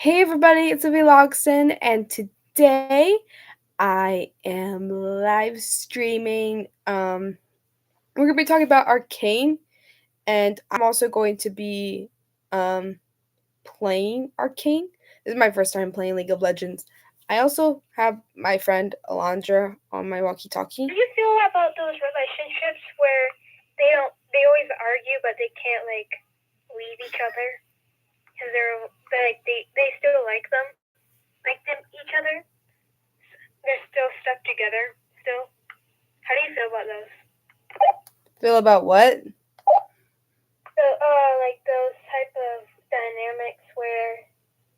Hey everybody, it's Vlogson, and today I am live streaming. We're gonna be talking about Arcane, and I'm also going to be playing Arcane. This is my first time playing League of Legends. I also have my friend Alondra on my walkie-talkie. How do you feel about those relationships where they always argue but they can't leave each other because they still like them each other. They're still stuck together still. How do you feel about those? Feel about what? Like those type of dynamics where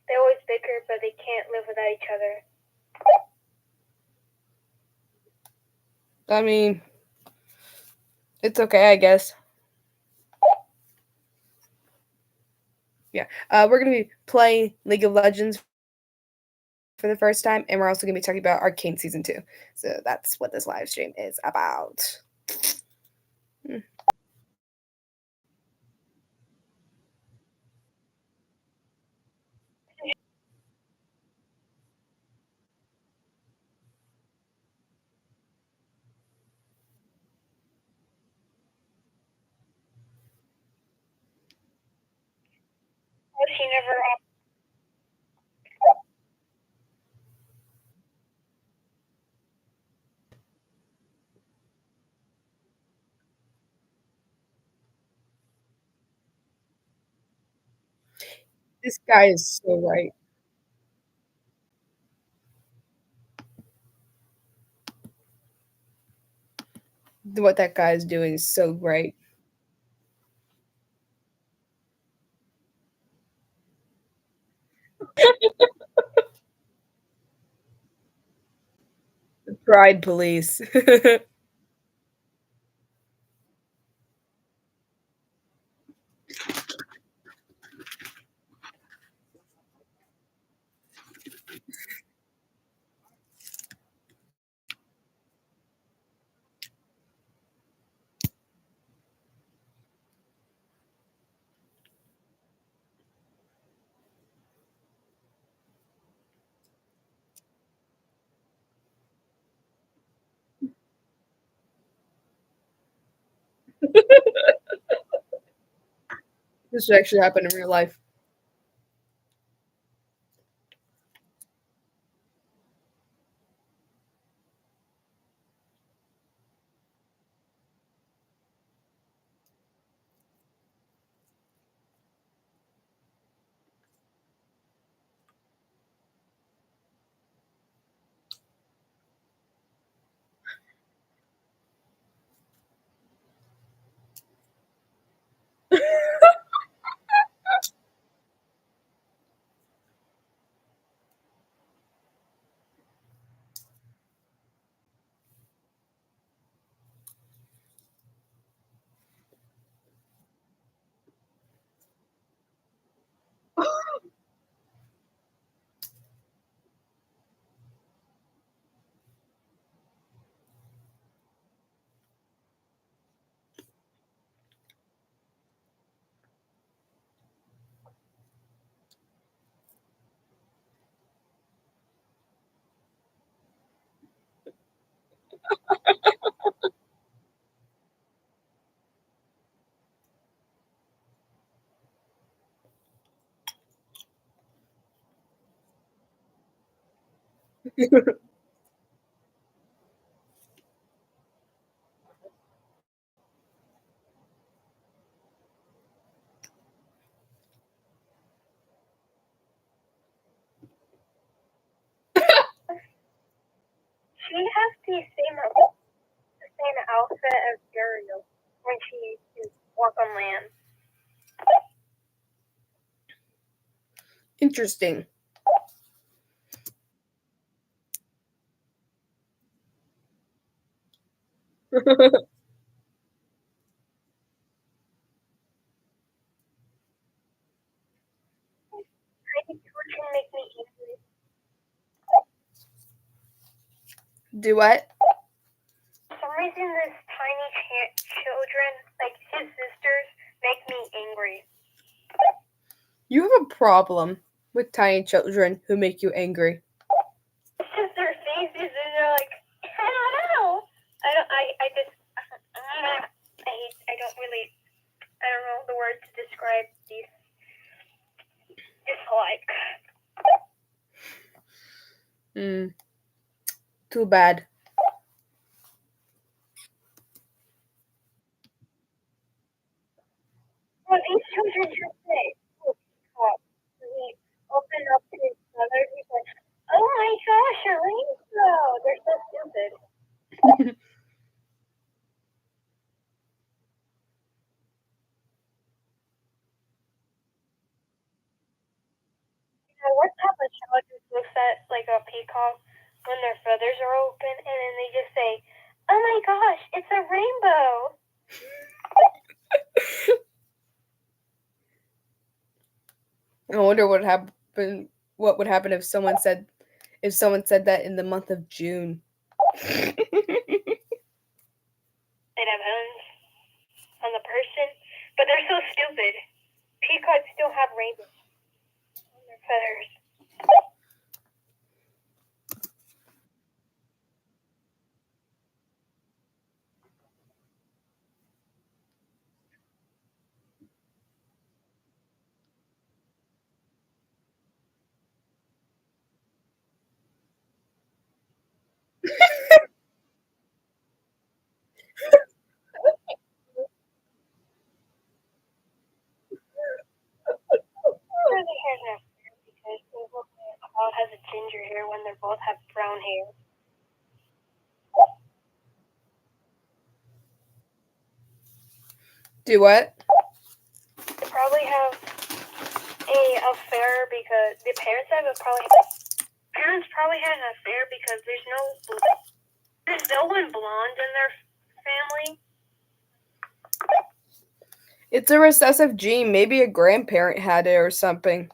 they always bicker but they can't live without each other. I mean, it's okay, I guess. Yeah. We're gonna be playing League of Legends for the first time, and we're also going to be talking about Arcane Season 2. So that's what this live stream is about. She never. This guy is so right. What that guy is doing is so right. The Pride Police. This should actually happen in real life. She has the same outfit as Ariel when she is walk on land. Interesting. Tiny children make me angry. Do what? For some reason, this tiny children, like his sisters, make me angry. You have a problem. with tiny children who make you angry? It's just their faces, and they're like, I don't know. I just, I don't know the word to describe these dislike. Too bad. Well, these children just say, oh, God. He opened up to his brother. He said, oh my gosh, a rainbow. They're so stupid. What type of child just looks at like a peacock when their feathers are open and then they just say, oh my gosh, it's a rainbow. I wonder what would happen if someone said that in the month of June. They'd have hands on the person, but they're so stupid. Peacocks still have rainbows on their feathers. Curly hair's not fair because a cloud has a ginger hair when they both have brown hair. Do what? They probably have a affair because the parents have a parents probably had an affair because there's no one blonde in their family. It's a recessive gene. Maybe a grandparent had it or something.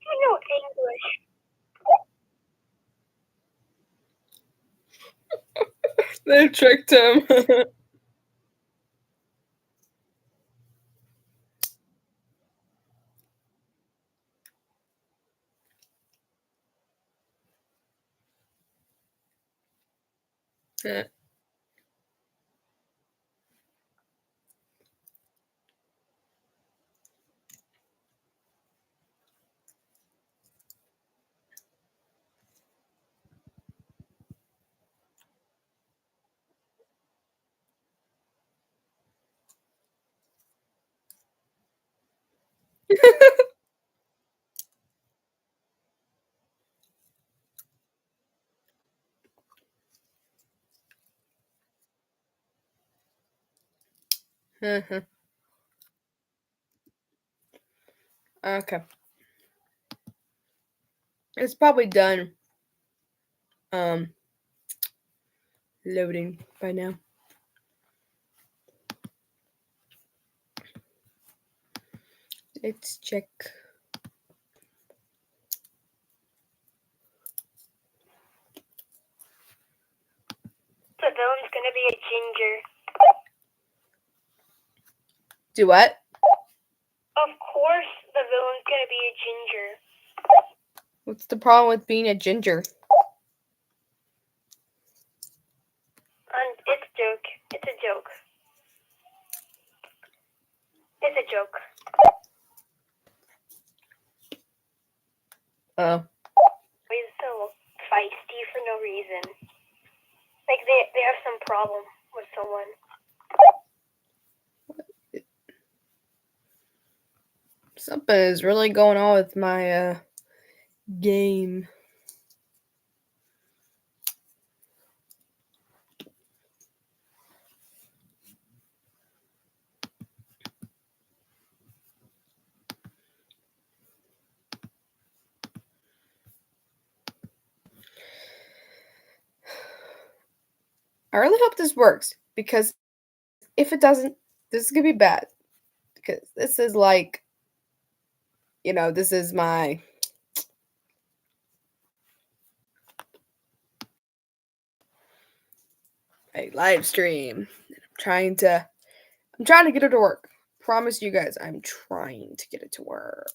I know English. They tricked him. Okay. It's probably done um loading by now. Let's check. The villain's gonna be a ginger. Do what? Of course, the villain's gonna be a ginger. What's the problem with being a ginger? It's a joke. It's a joke. It's a joke. Oh. He's so feisty for no reason. Like they have some problem with someone. Something is really going on with my game. I really hope this works because if it doesn't, this is gonna be bad. Because this is like, this is my live stream. Trying to I'm trying to get it to work. Promise you guys, I'm trying to get it to work.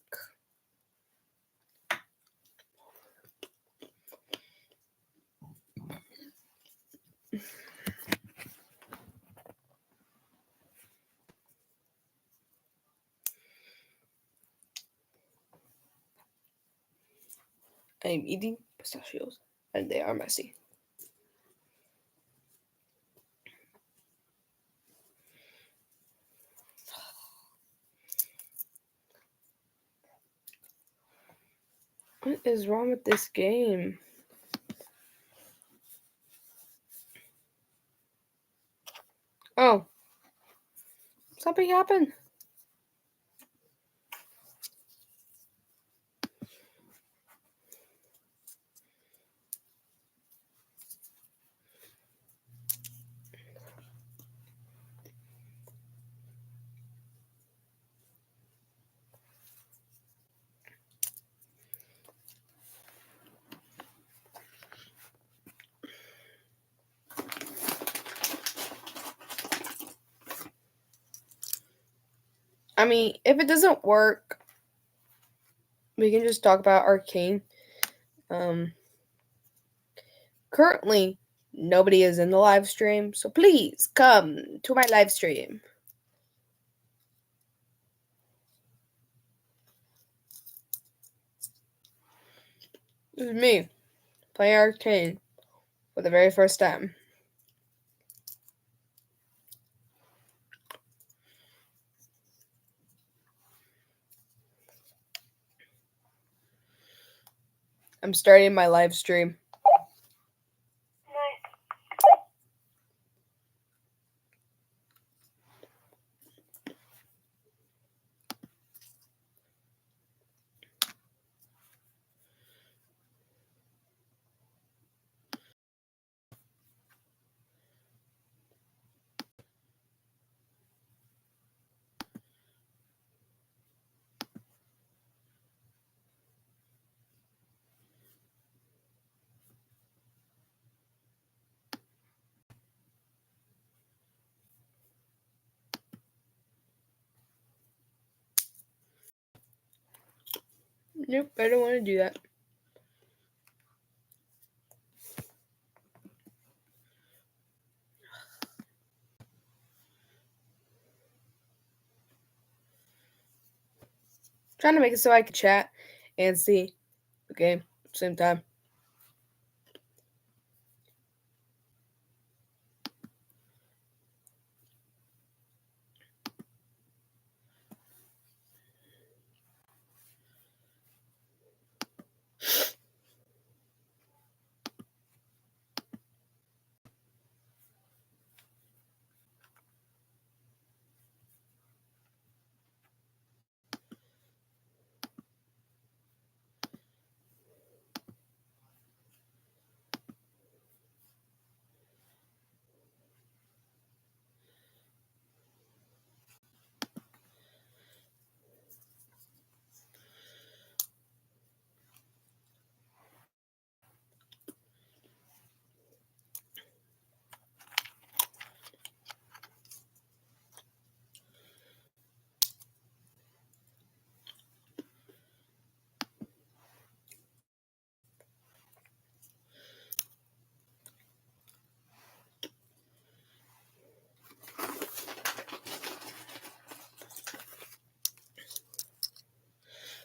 I'm eating pistachios, and they are messy. What is wrong with this game? Oh, something happened. I mean, if it doesn't work, we can just talk about Arcane. Um, Currently, nobody is in the live stream, so please come to my live stream. This is me playing Arcane for the very first time. I'm starting my live stream. Nope, I don't want to do that. Trying to make it so I can chat and see the game at the same time.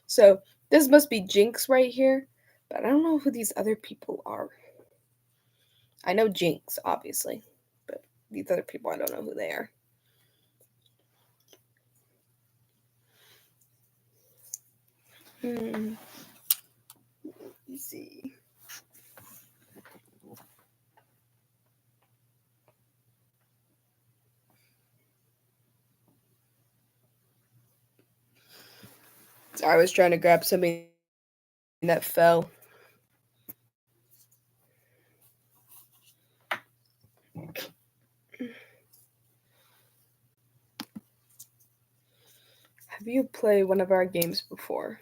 So this must be Jinx right here, but I don't know who these other people are. I know Jinx, obviously, but these other people, I don't know who they are. Let's see. Sorry, I was trying to grab something that fell. Have you played one of our games before?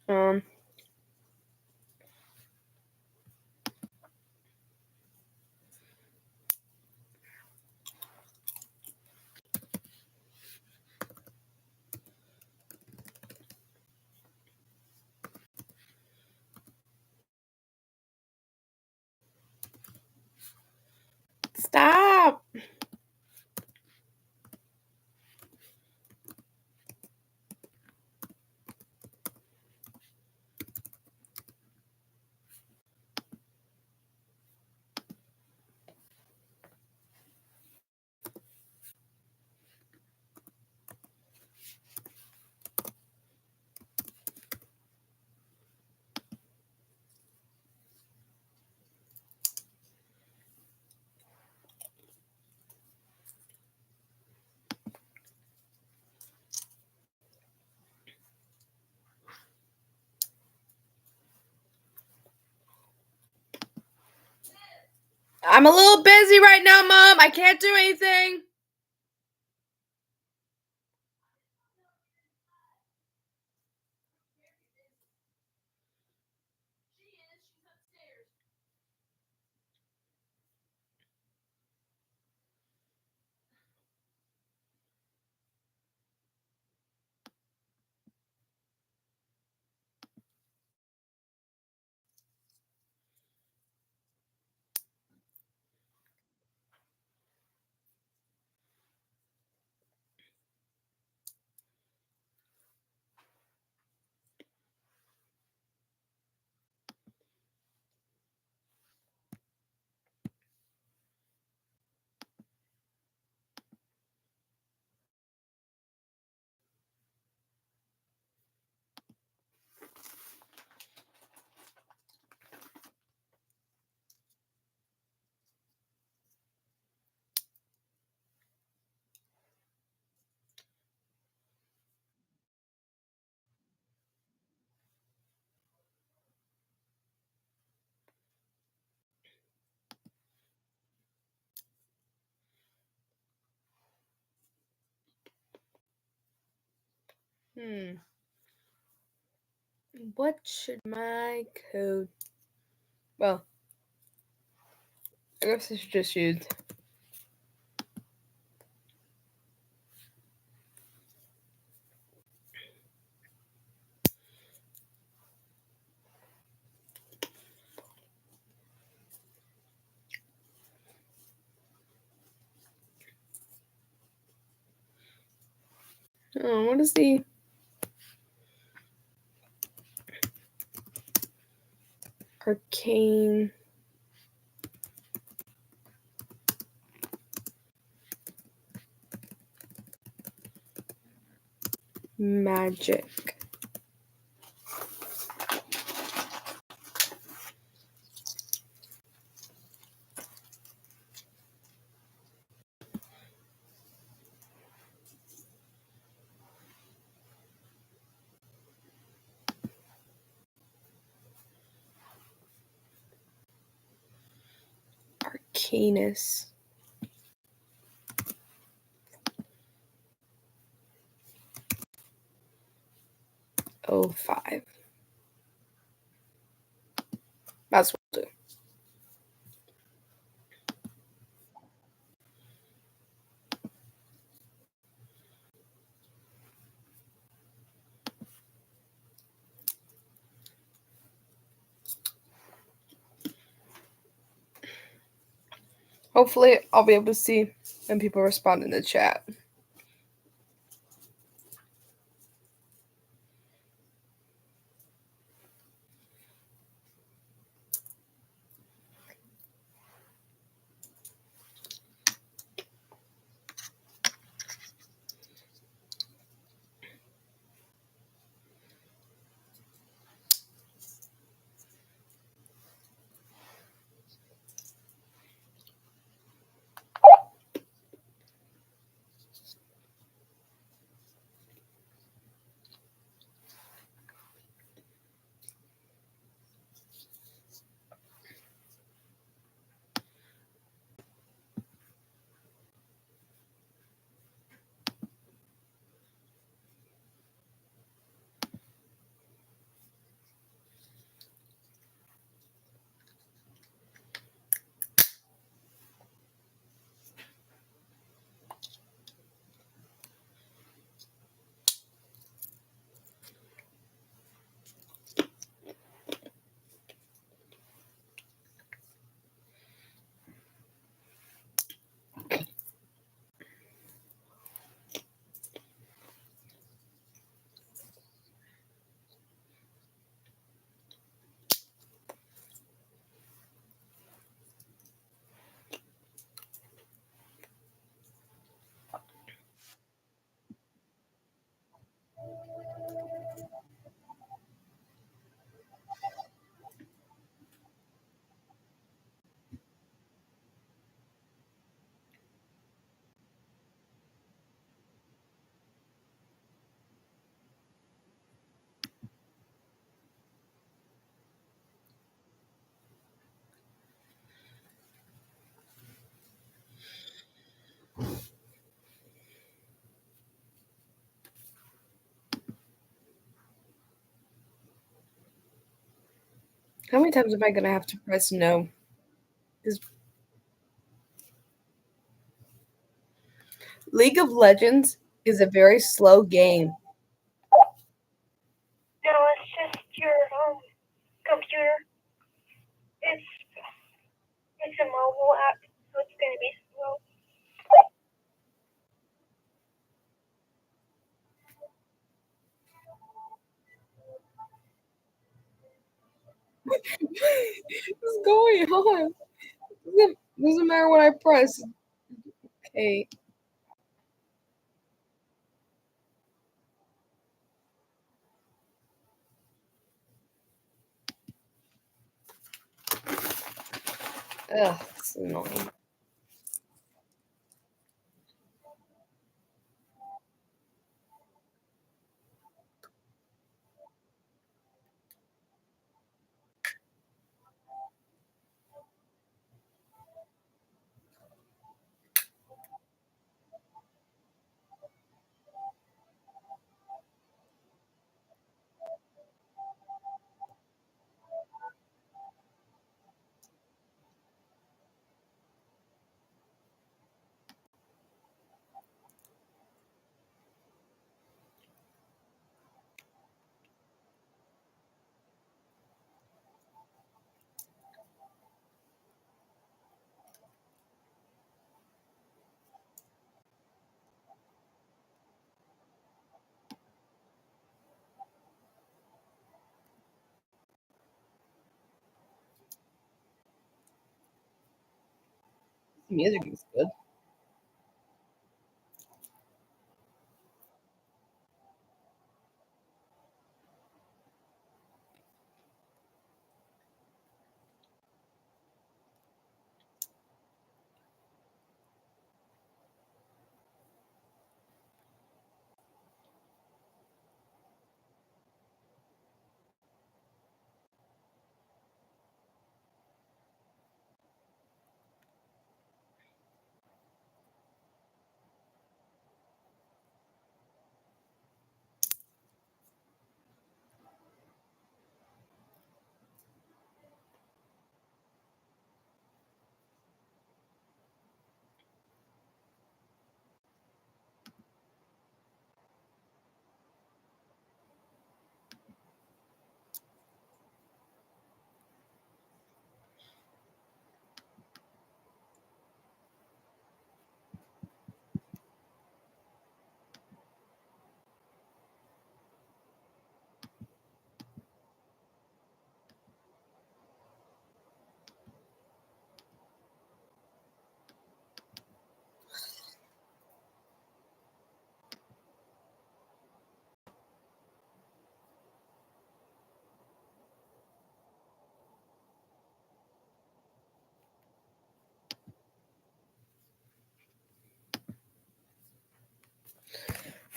Um, Stop! I'm a little busy right now, Mom. I can't do anything. What should my code? Well, I guess I should just use. Oh, what is the Arcane magic? Arcanus. 05. That's what I'll do. Hopefully, I'll be able to see when people respond in the chat. How many times am I gonna have to press no? 'Cause League of Legends is a very slow game. No, it's just your computer. It's it's a mobile app, so it's gonna be slow. What's going on? Doesn't matter what I press. Okay. Ugh, it's annoying. The music is good.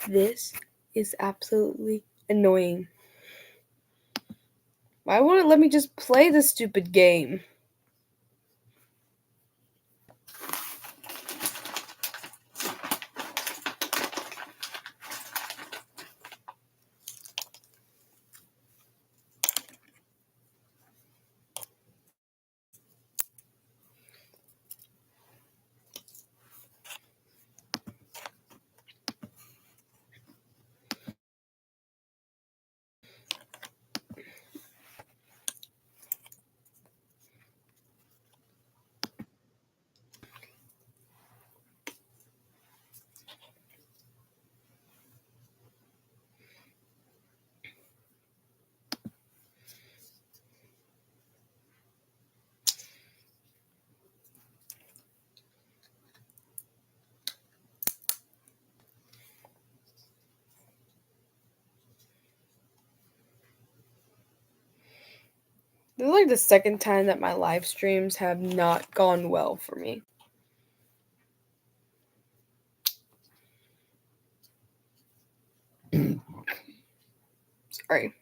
This is absolutely annoying. Why won't it let me just play this stupid game? This is like the second time that my live streams have not gone well for me. Sorry.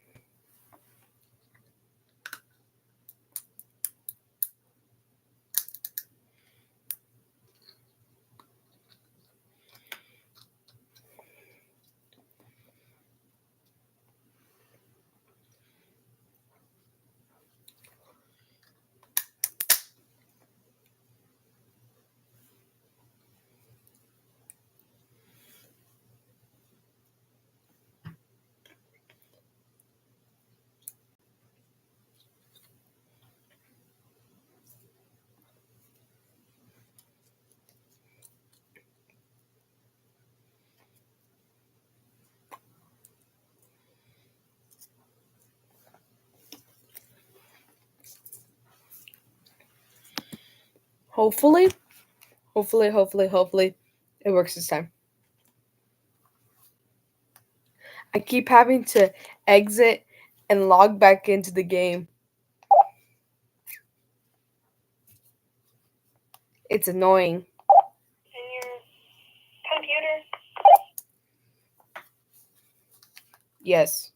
Hopefully, hopefully, it works this time. I keep having to exit and log back into the game. It's annoying. And your computer. Yes.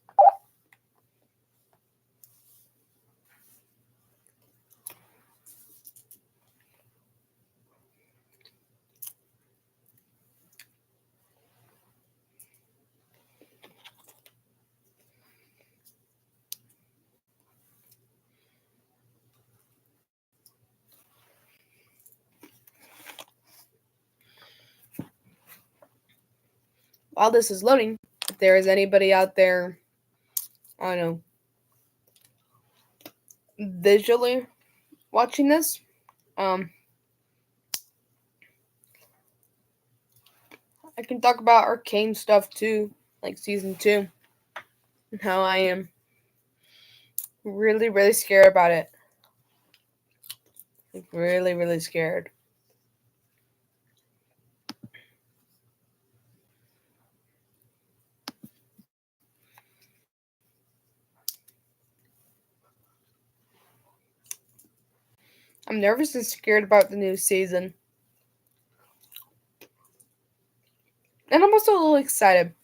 While this is loading, if there is anybody out there, I don't know, visually watching this, um, I can talk about Arcane stuff too, like season 2, and how I am really scared about it. Like, really scared. I'm nervous and scared about the new season. And I'm also a little excited.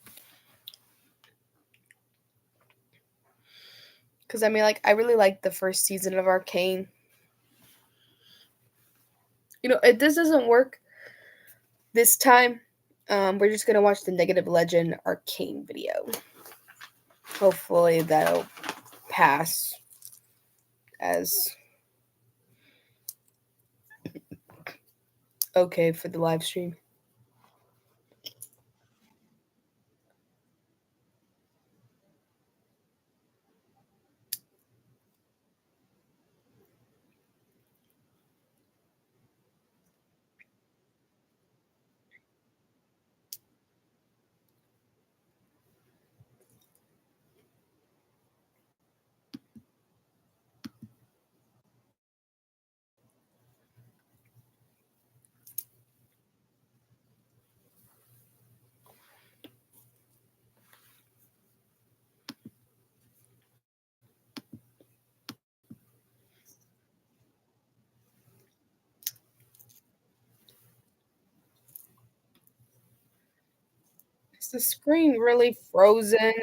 Because, I mean, like, I really liked the first season of Arcane. You know, if this doesn't work this time, we're just going to watch the Negative Legend Arcane video. Hopefully that'll pass as okay for the live stream. Is the screen really frozen?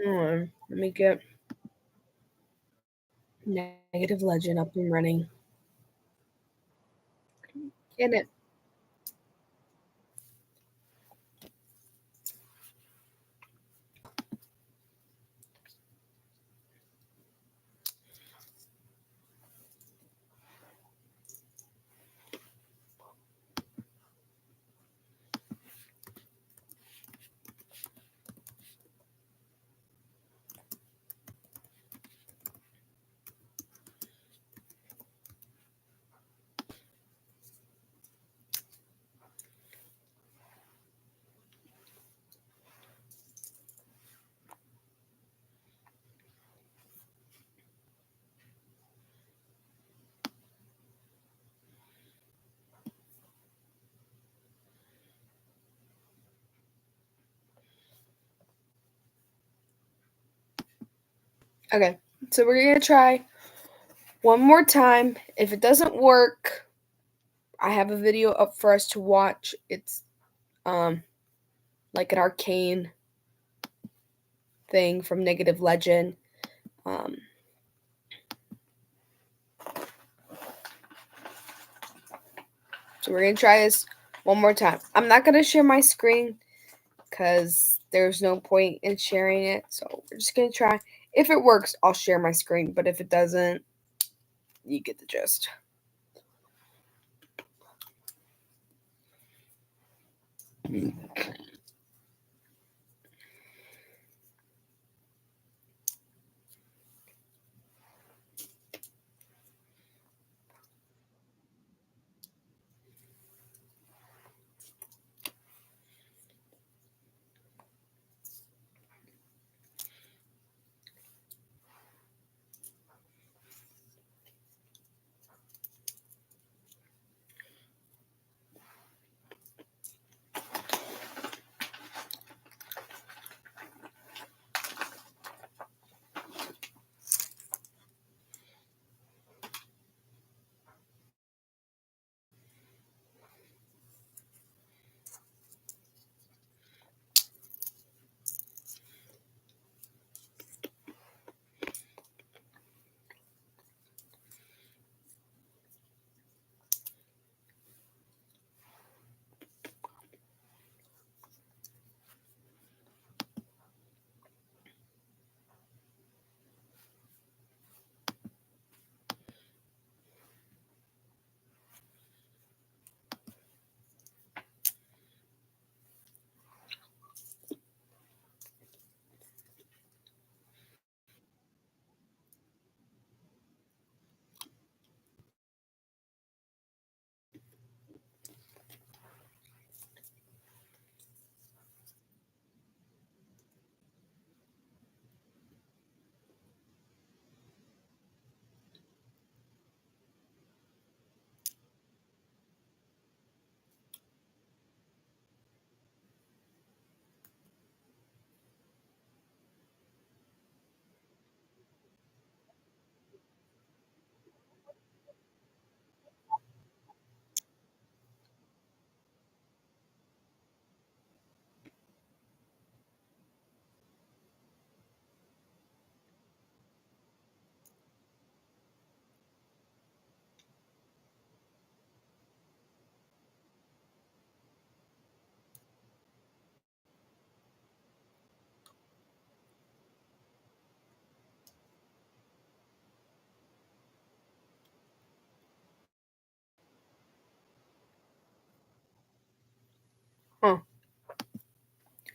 Hold on, let me get Negative Legend up and running. Get it. Okay, so we're gonna try one more time. If it doesn't work, I have a video up for us to watch. It's like an Arcane thing from Negative Legend. Um, so we're gonna try this one more time. I'm not gonna share my screen because there's no point in sharing it. So we're just gonna try. If it works, I'll share my screen. But if it doesn't, you get the gist.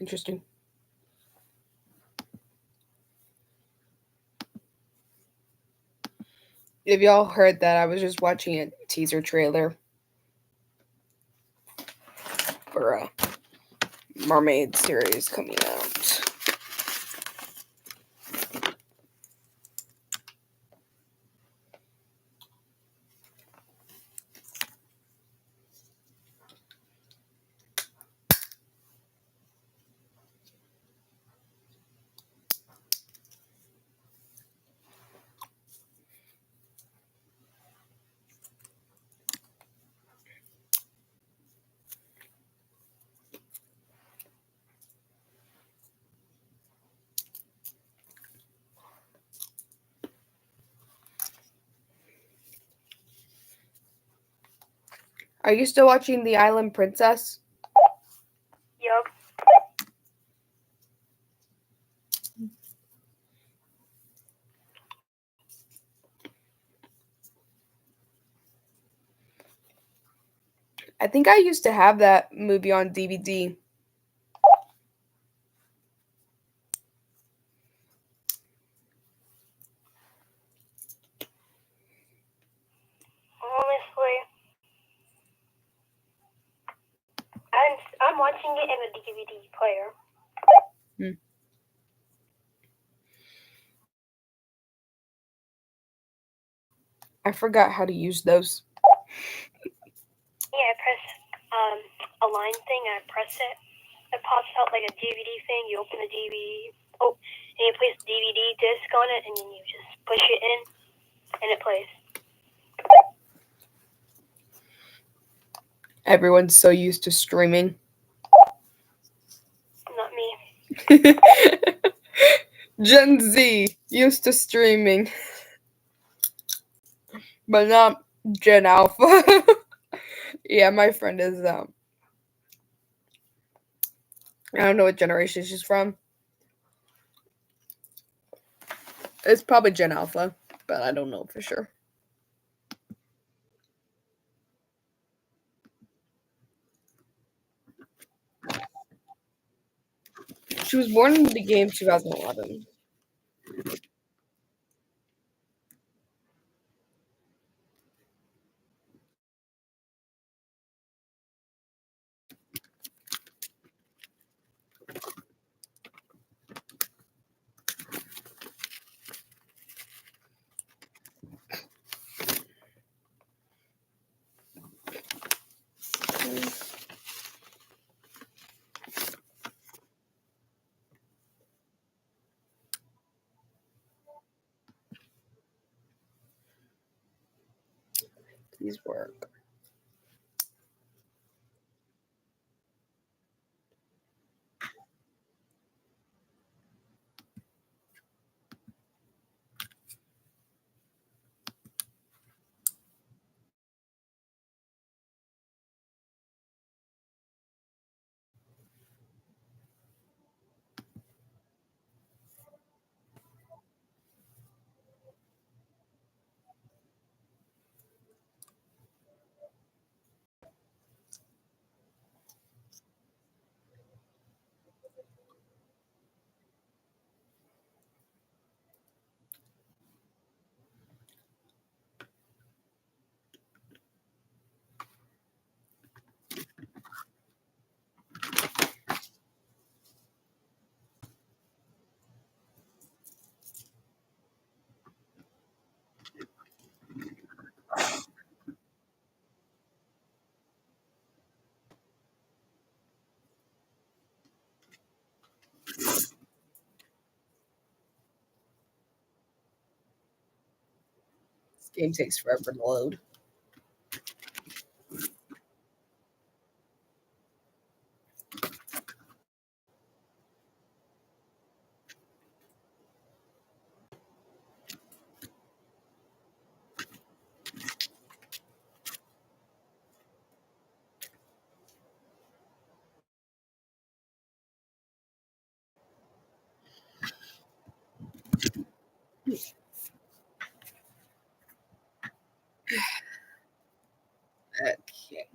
Interesting. If y'all heard that, I was just watching a teaser trailer for a mermaid series coming out. Are you still watching The Island Princess? Yup. I think I used to have that movie on DVD. Honestly, I'm watching it in a DVD player. Hmm. I forgot how to use those. Yeah, I press a line thing. I press it. It pops out like a DVD thing. You open the DVD. Oh, and you place the DVD disc on it, and then you just push it in, and it plays. Everyone's so used to streaming. Not me. Gen Z used to streaming, but not Gen Alpha. Yeah, my friend is I don't know what generation she's from. It's probably Gen Alpha, but I don't know for sure. She was born in the game 2011. Please work. This game takes forever to load. Okay.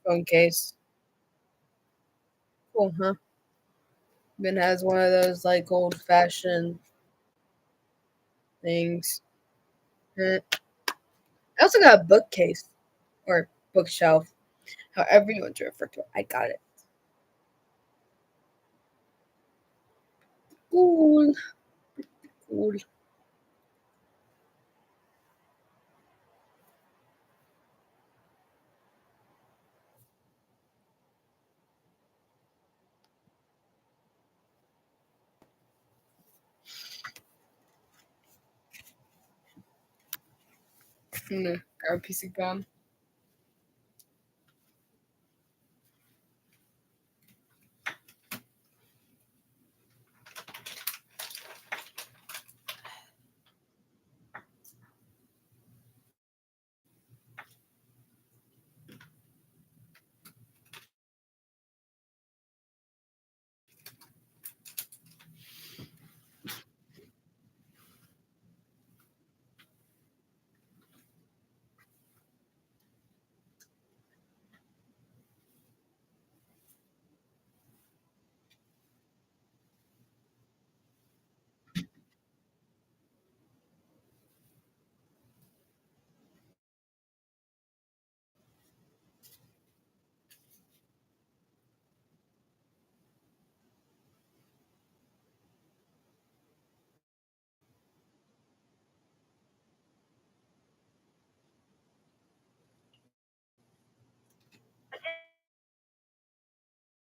phone case. Cool, huh? Ben has one of those like old fashioned things. I also got a bookcase or bookshelf, however you want to refer to it. I got it. Cool, cool. I'm gonna grab a piece of gum.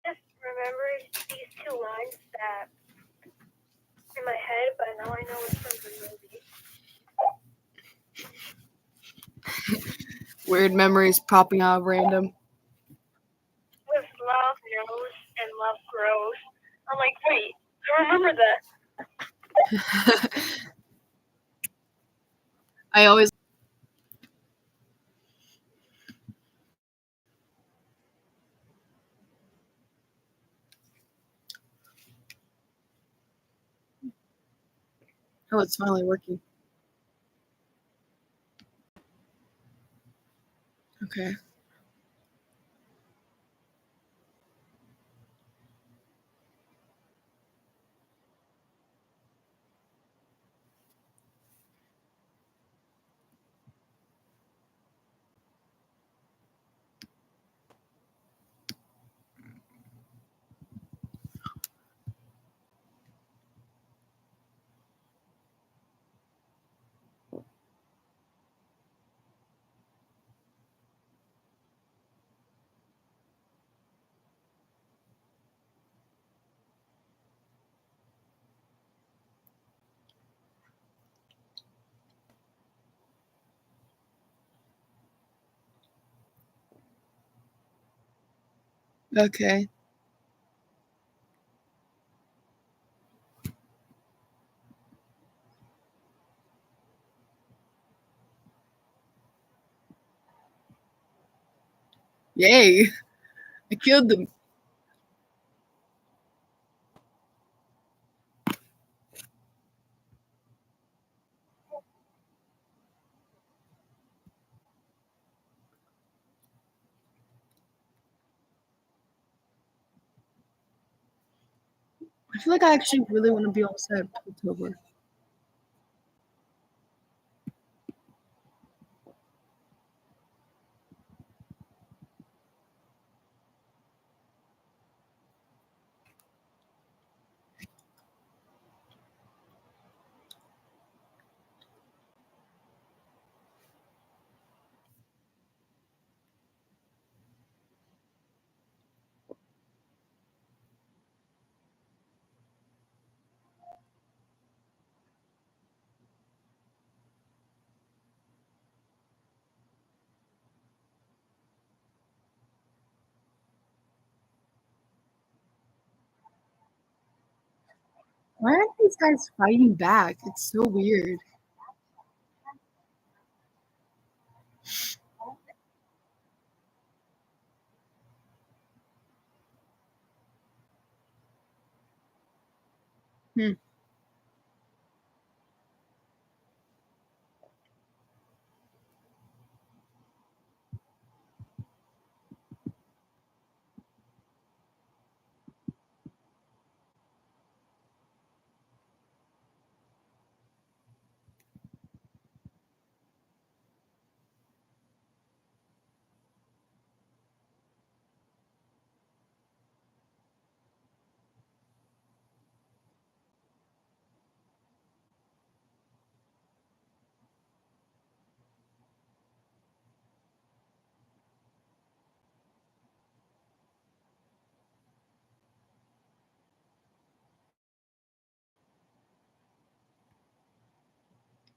Just remember these two lines that in my head, but now I know it's from the movie. Weird memories popping out of random. With love knows and love grows. I'm like, wait, I remember that. I always. Oh, it's finally working. Okay. Okay. Yay! I killed them. I feel like I actually really want to be all set October. Why aren't these guys fighting back? It's so weird. Hmm.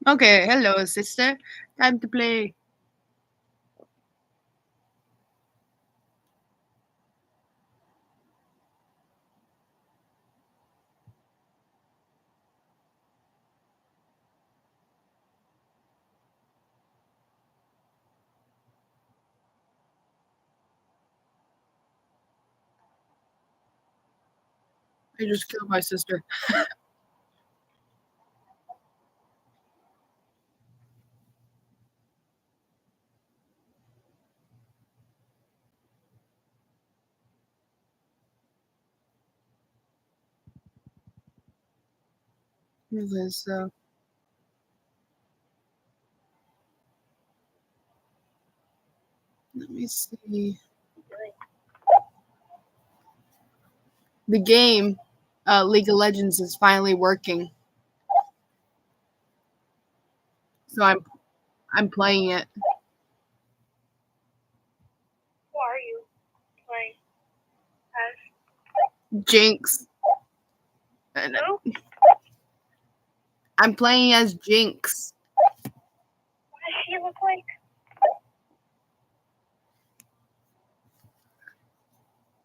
Okay, hello, sister. Time to play. I just killed my sister. Because, let me see. The game, League of Legends, is finally working. So I'm playing it. Who are you playing as? Jinx. And Who? I'm playing as Jinx. What does she look like?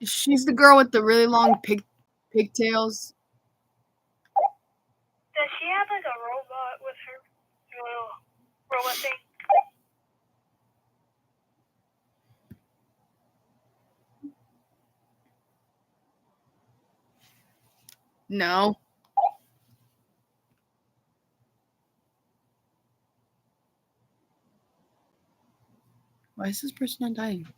She's the girl with the really long pigtails. Does she have like a robot with her little robot thing? No. Why is this person not dying?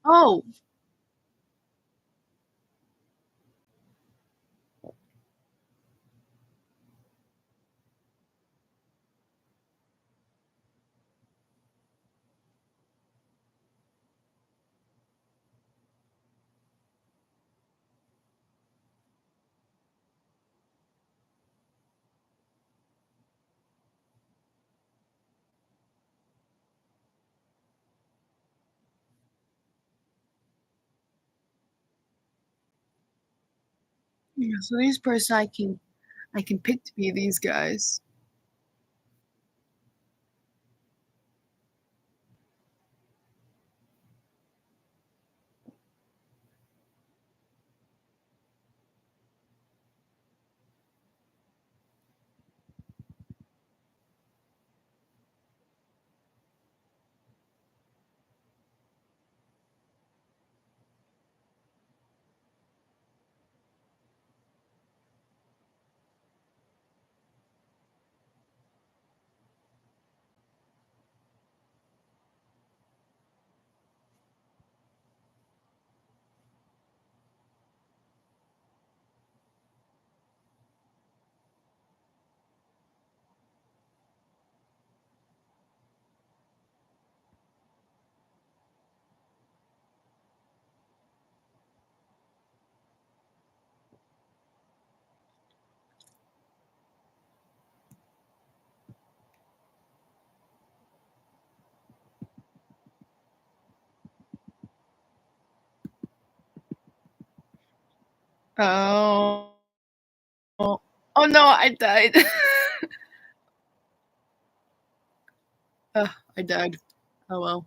Oh, yeah, so these person I can pick to be these guys. Oh. Oh no, I died. I died. Oh well.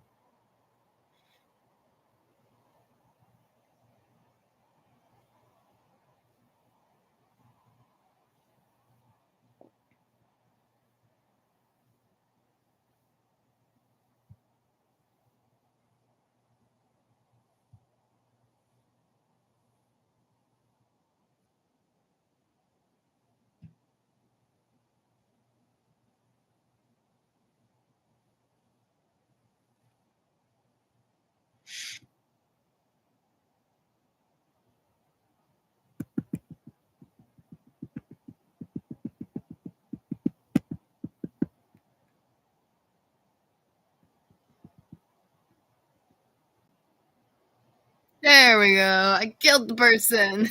There we go. I killed the person.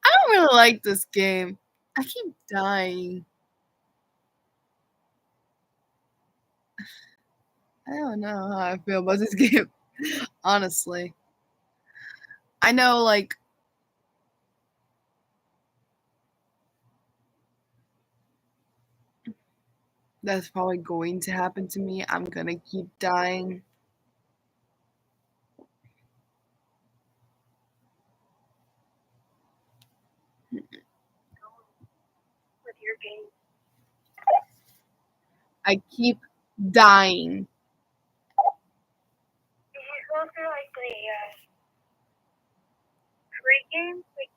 I don't really like this game. I keep dying. I don't know how I feel about this game, honestly. I know, like, that's probably going to happen to me. I'm gonna keep dying. With your game. I keep dying. Did you go through like the free game, like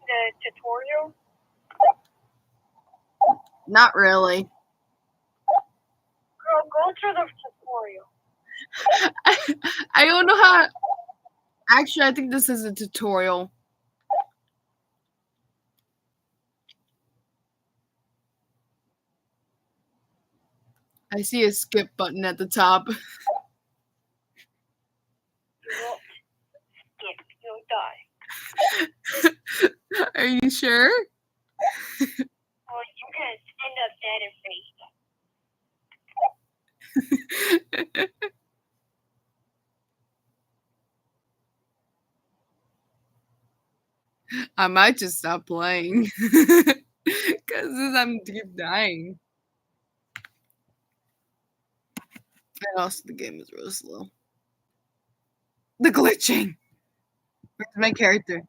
the tutorial? Not really. Girl, go through the tutorial. I don't know how. Actually, I think this is a tutorial. I see a skip button at the top. You won't skip, you'll die. Are you sure? Well, you're gonna end up dead and face. I might just stop playing because I'm keep dying. And also, the game is real slow. The glitching. Where's my character?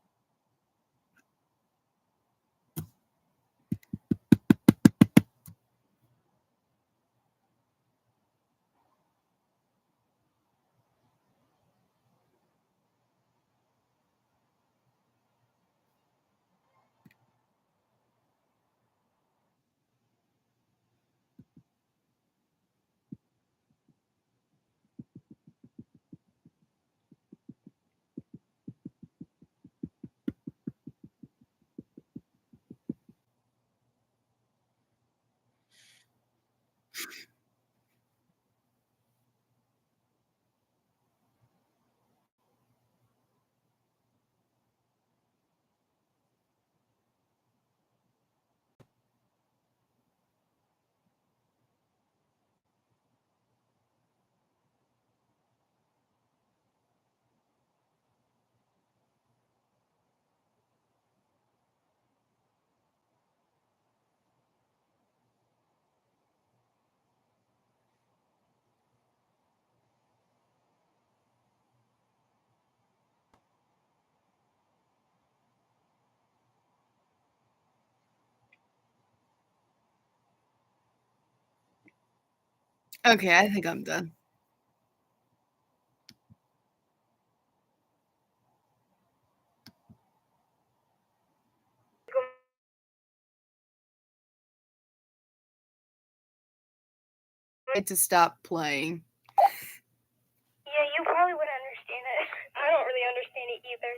Okay, I think I'm done. To stop playing. Yeah, you probably wouldn't understand it. I don't really understand it either.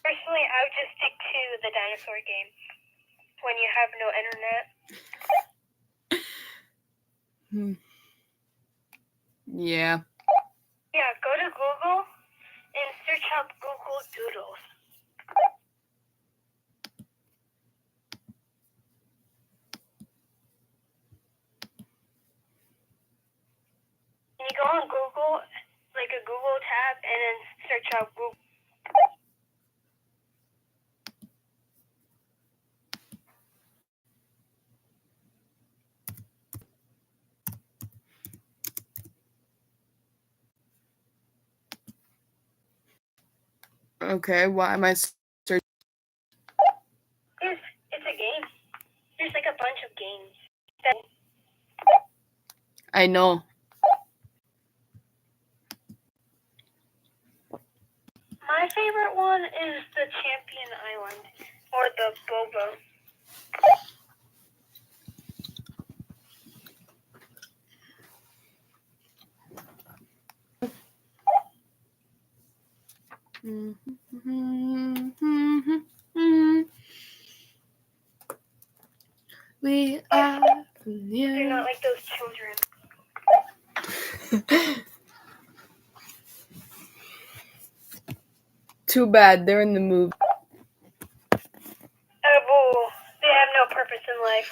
Personally, I would just stick to the dinosaur game when you have no internet. Yeah. Yeah, go to Google and search up Google Doodles. And you go on Google, like a Google tab, and then search up Google. Okay, why am I searching? It's a game. There's like a bunch of games. I know. My favorite one is the Champion Island, or the Bobo. We are They're not like those children. too bad. They're in the movie. Oh, they have no purpose in life.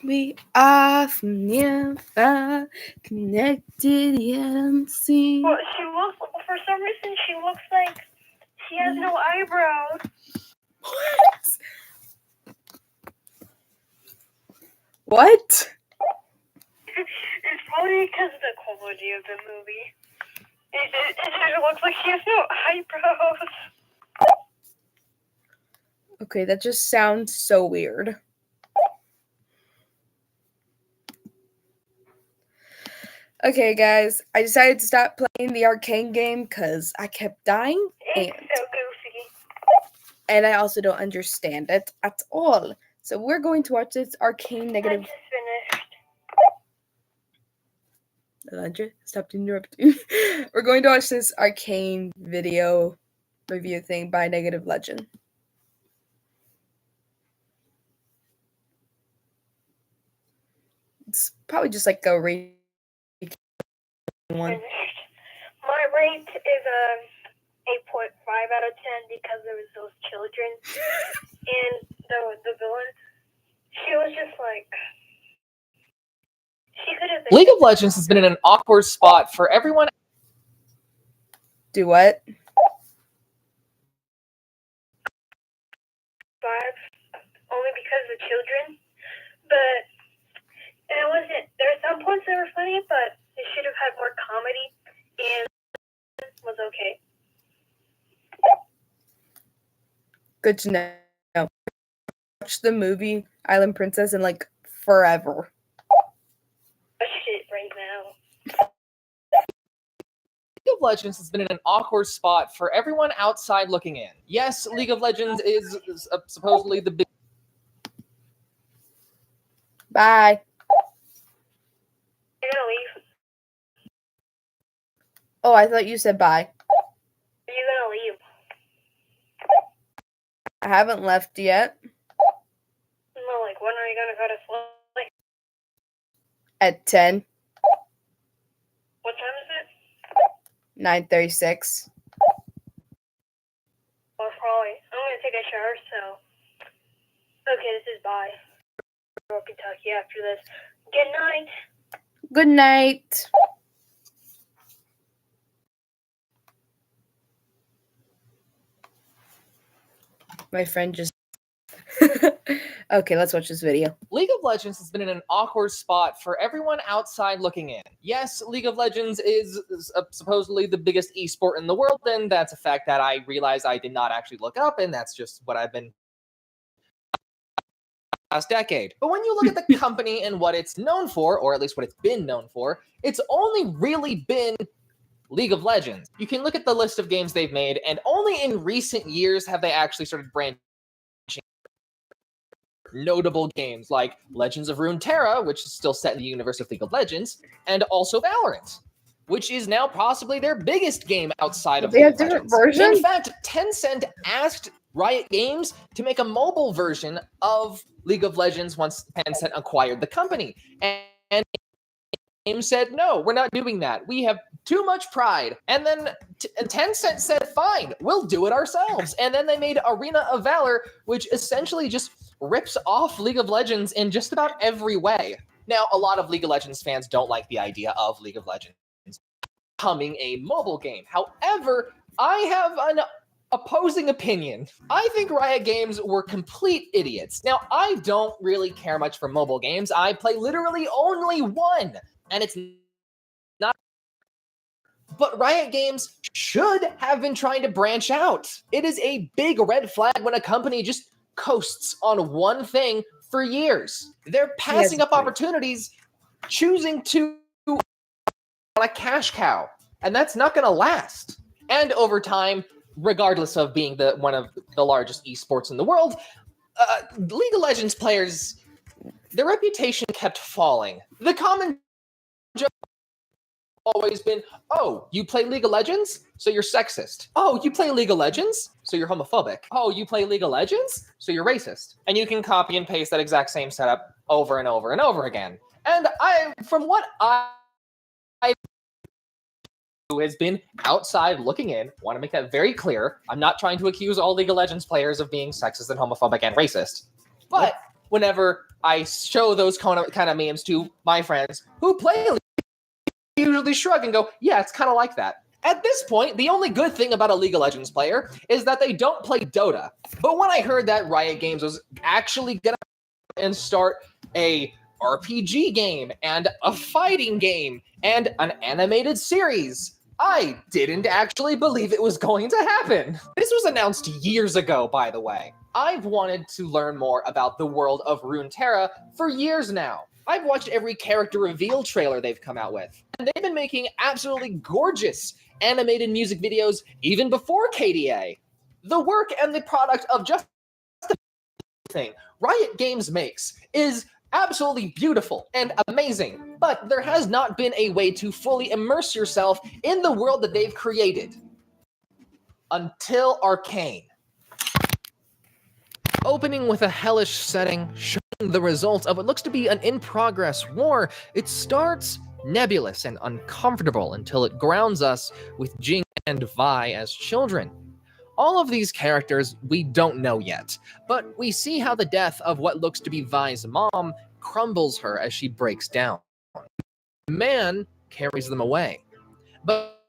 We are never connected yet unseen. Well, for some reason, she looks like she has no eyebrows. What? It's probably because of the quality of the movie. It looks like she has no eyebrows. Okay, that just sounds so weird. Okay, guys, I decided to stop playing the Arcane game because I kept dying. It's so goofy. And I also don't understand it at all. So we're going to watch this Arcane negative. I just finished. Alondra, stop interrupting. We're going to watch this Arcane video review thing by Negative Legend. It's probably just like a one. My rate is 8.5 out of 10 because there was those children and the villain. She was just like, she could have been. League of Legends has been in an awkward spot for everyone. Do what? 5, only because of the children, but it wasn't. There are some points that were funny, but it should have had more comedy and was okay. Good to know. Watch the movie Island Princess in like forever. Shit right now. League of Legends has been in an awkward spot for everyone outside looking in. Yes, League of Legends is supposedly the big. Bye. You're gonna leave? Oh, I thought you said bye. Are you gonna leave? I haven't left yet. No, like when are you gonna go to sleep? At 10. What time is it? 9:36. Well, probably. I'm gonna take a shower, so. Okay, this is bye. We'll Kentucky after this. Good night. Good night. My friend just. Okay, let's watch this video. League of Legends has been in an awkward spot for everyone outside looking in. Yes, League of Legends is supposedly the biggest esport in the world, and that's a fact that I realized I did not actually look up, and that's just what I've been last decade. But when you look at the company and what it's known for, or at least what it's been known for, it's only really been League of Legends. You can look at the list of games they've made, and only in recent years have they actually started branching notable games like Legends of Runeterra, which is still set in the universe of League of Legends, and also Valorant, which is now possibly their biggest game outside of They League have of different Legends. versions? In fact, Tencent asked Riot Games to make a mobile version of League of Legends once Tencent acquired the company. And Games said, no, we're not doing that. We have too much pride. And then Tencent said, fine, we'll do it ourselves. And then they made Arena of Valor, which essentially just rips off League of Legends in just about every way. Now, a lot of League of Legends fans don't like the idea of League of Legends becoming a mobile game. However, I have an opposing opinion. I think Riot Games were complete idiots. Now, I don't really care much for mobile games. I play literally only one, and it's not. But Riot Games should have been trying to branch out. It is a big red flag when a company just coasts on one thing for years. They're passing up opportunities, choosing to on a cash cow, and that's not going to last. And over time, regardless of being one of the largest esports in the world, League of Legends players, their reputation kept falling. The common joke always been, oh, you play League of Legends, so you're sexist. Oh, you play League of Legends, so you're homophobic. Oh, you play League of Legends, so you're racist. And you can copy and paste that exact same setup over and over and over again. And from what I who has been outside looking in, want to make that very clear. I'm not trying to accuse all League of Legends players of being sexist and homophobic and racist. But whenever I show those kind of memes to my friends who play League, they usually shrug and go, yeah, it's kind of like that. At this point, the only good thing about a League of Legends player is that they don't play Dota. But when I heard that Riot Games was actually going to and start a RPG game and a fighting game and an animated series, I didn't actually believe it was going to happen. This was announced years ago, by the way. I've wanted to learn more about the world of Runeterra for years now. I've watched every character reveal trailer they've come out with, and they've been making absolutely gorgeous animated music videos even before KDA. The work and the product of just the thing Riot Games makes is absolutely beautiful and amazing, but there has not been a way to fully immerse yourself in the world that they've created. Until Arcane. Opening with a hellish setting, showing the results of what looks to be an in-progress war, it starts nebulous and uncomfortable until it grounds us with Jinx and Vi as children. All of these characters we don't know yet, but we see how the death of what looks to be Vi's mom crumbles her as she breaks down. Man carries them away, but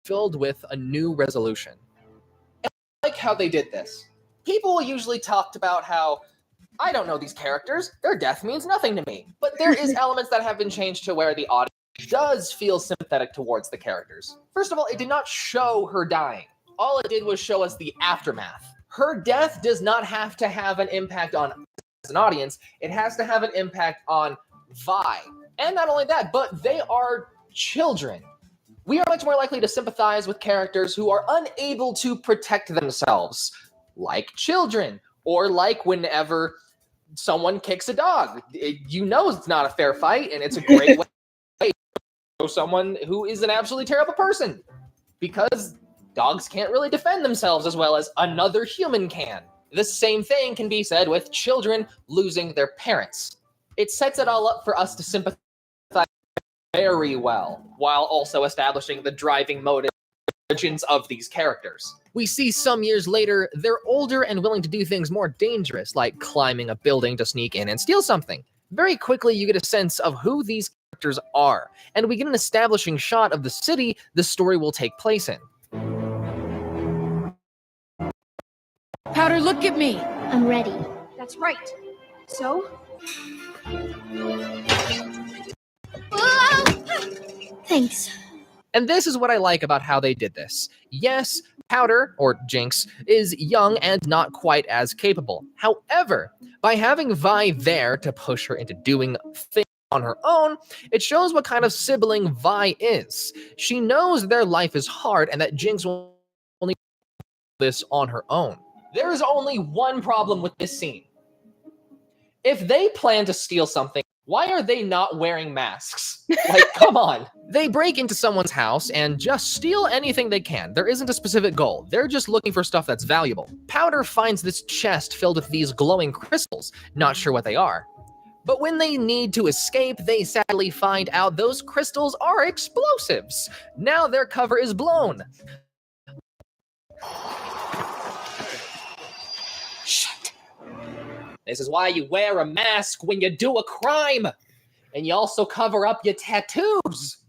filled with a new resolution. And I like how they did this. People usually talked about how, I don't know these characters, their death means nothing to me. But there is elements that have been changed to where the audience does feel sympathetic towards the characters. First of all, it did not show her dying. All it did was show us the aftermath. Her death does not have to have an impact on us as an audience. It has to have an impact on Vi. And not only that, but they are children. We are much more likely to sympathize with characters who are unable to protect themselves, like children, or like whenever someone kicks a dog. You know it's not a fair fight, and it's a great way to show someone who is an absolutely terrible person, because dogs can't really defend themselves as well as another human can. The same thing can be said with children losing their parents. It sets it all up for us to sympathize very well, while also establishing the driving motivations of these characters. We see some years later, they're older and willing to do things more dangerous, like climbing a building to sneak in and steal something. Very quickly, you get a sense of who these characters are, and we get an establishing shot of the city the story will take place in. Powder, look at me! I'm ready. That's right. So? Thanks. And this is what I like about how they did this. Yes, Powder, or Jinx, is young and not quite as capable. However, by having Vi there to push her into doing things on her own, it shows what kind of sibling Vi is. She knows their life is hard and that Jinx will only do this on her own. There is only one problem with this scene. If they plan to steal something, why are they not wearing masks? Like, come on. They break into someone's house and just steal anything they can. There isn't a specific goal. They're just looking for stuff that's valuable. Powder finds this chest filled with these glowing crystals, not sure what they are. But when they need to escape, they sadly find out those crystals are explosives. Now their cover is blown. Shit. This is why you wear a mask when you do a crime. And you also cover up your tattoos.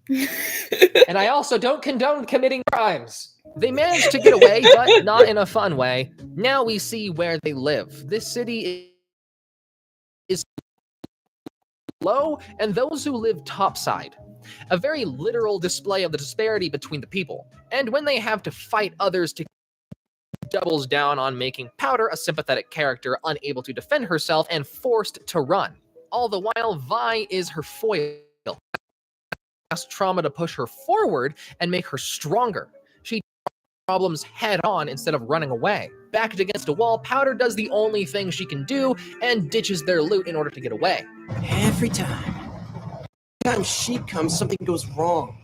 And I also don't condone committing crimes. They managed to get away, but not in a fun way. Now we see where they live. This city is low, and those who live topside. A very literal display of the disparity between the people. And when they have to fight others to doubles down on making Powder a sympathetic character, unable to defend herself and forced to run. All the while, Vi is her foil. Has trauma to push her forward and make her stronger. She problems head on instead of running away. Backed against a wall, Powder does the only thing she can do and ditches their loot in order to get away. Every time she comes, something goes wrong.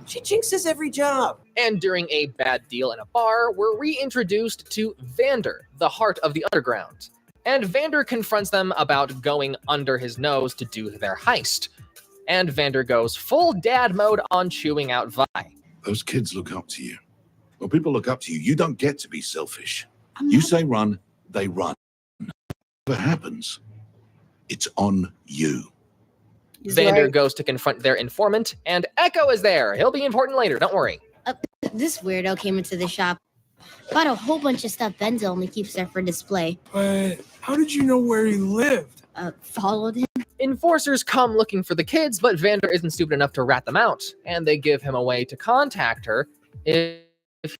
She jinxes every job. And during a bad deal in a bar, we're reintroduced to Vander, the heart of the underground. And Vander confronts them about going under his nose to do their heist. and Vander goes full dad mode on chewing out Vi. Those kids look up to you. When people look up to you, you don't get to be selfish. You say run, they run. Whatever happens, it's on you. Vander right. goes to confront their informant, and Echo is there. He'll be important later, don't worry. This weirdo came into the shop, bought a whole bunch of stuff Benzo only keeps there for display. But how did you know where he lived? Followed him. Enforcers come looking for the kids, but Vander isn't stupid enough to rat them out, and they give him a way to contact her if he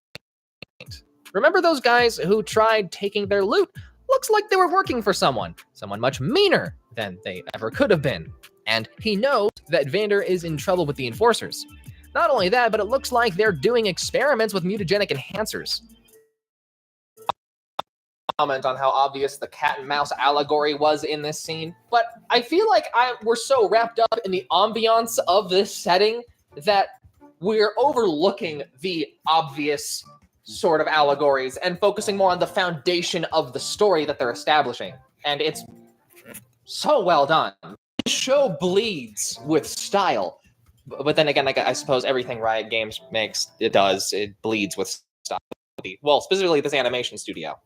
can't. Remember those guys who tried taking their loot? Looks like they were working for someone much meaner than they ever could have been. And he knows that Vander is in trouble with the Enforcers. Not only that, but it looks like they're doing experiments with mutagenic enhancers. Comment on how obvious the cat and mouse allegory was in this scene, but I feel like we're so wrapped up in the ambiance of this setting that we're overlooking the obvious sort of allegories and focusing more on the foundation of the story that they're establishing. And it's so well done. The show bleeds with style, but then again, I suppose everything Riot Games makes, it bleeds with style. Well, specifically this animation studio.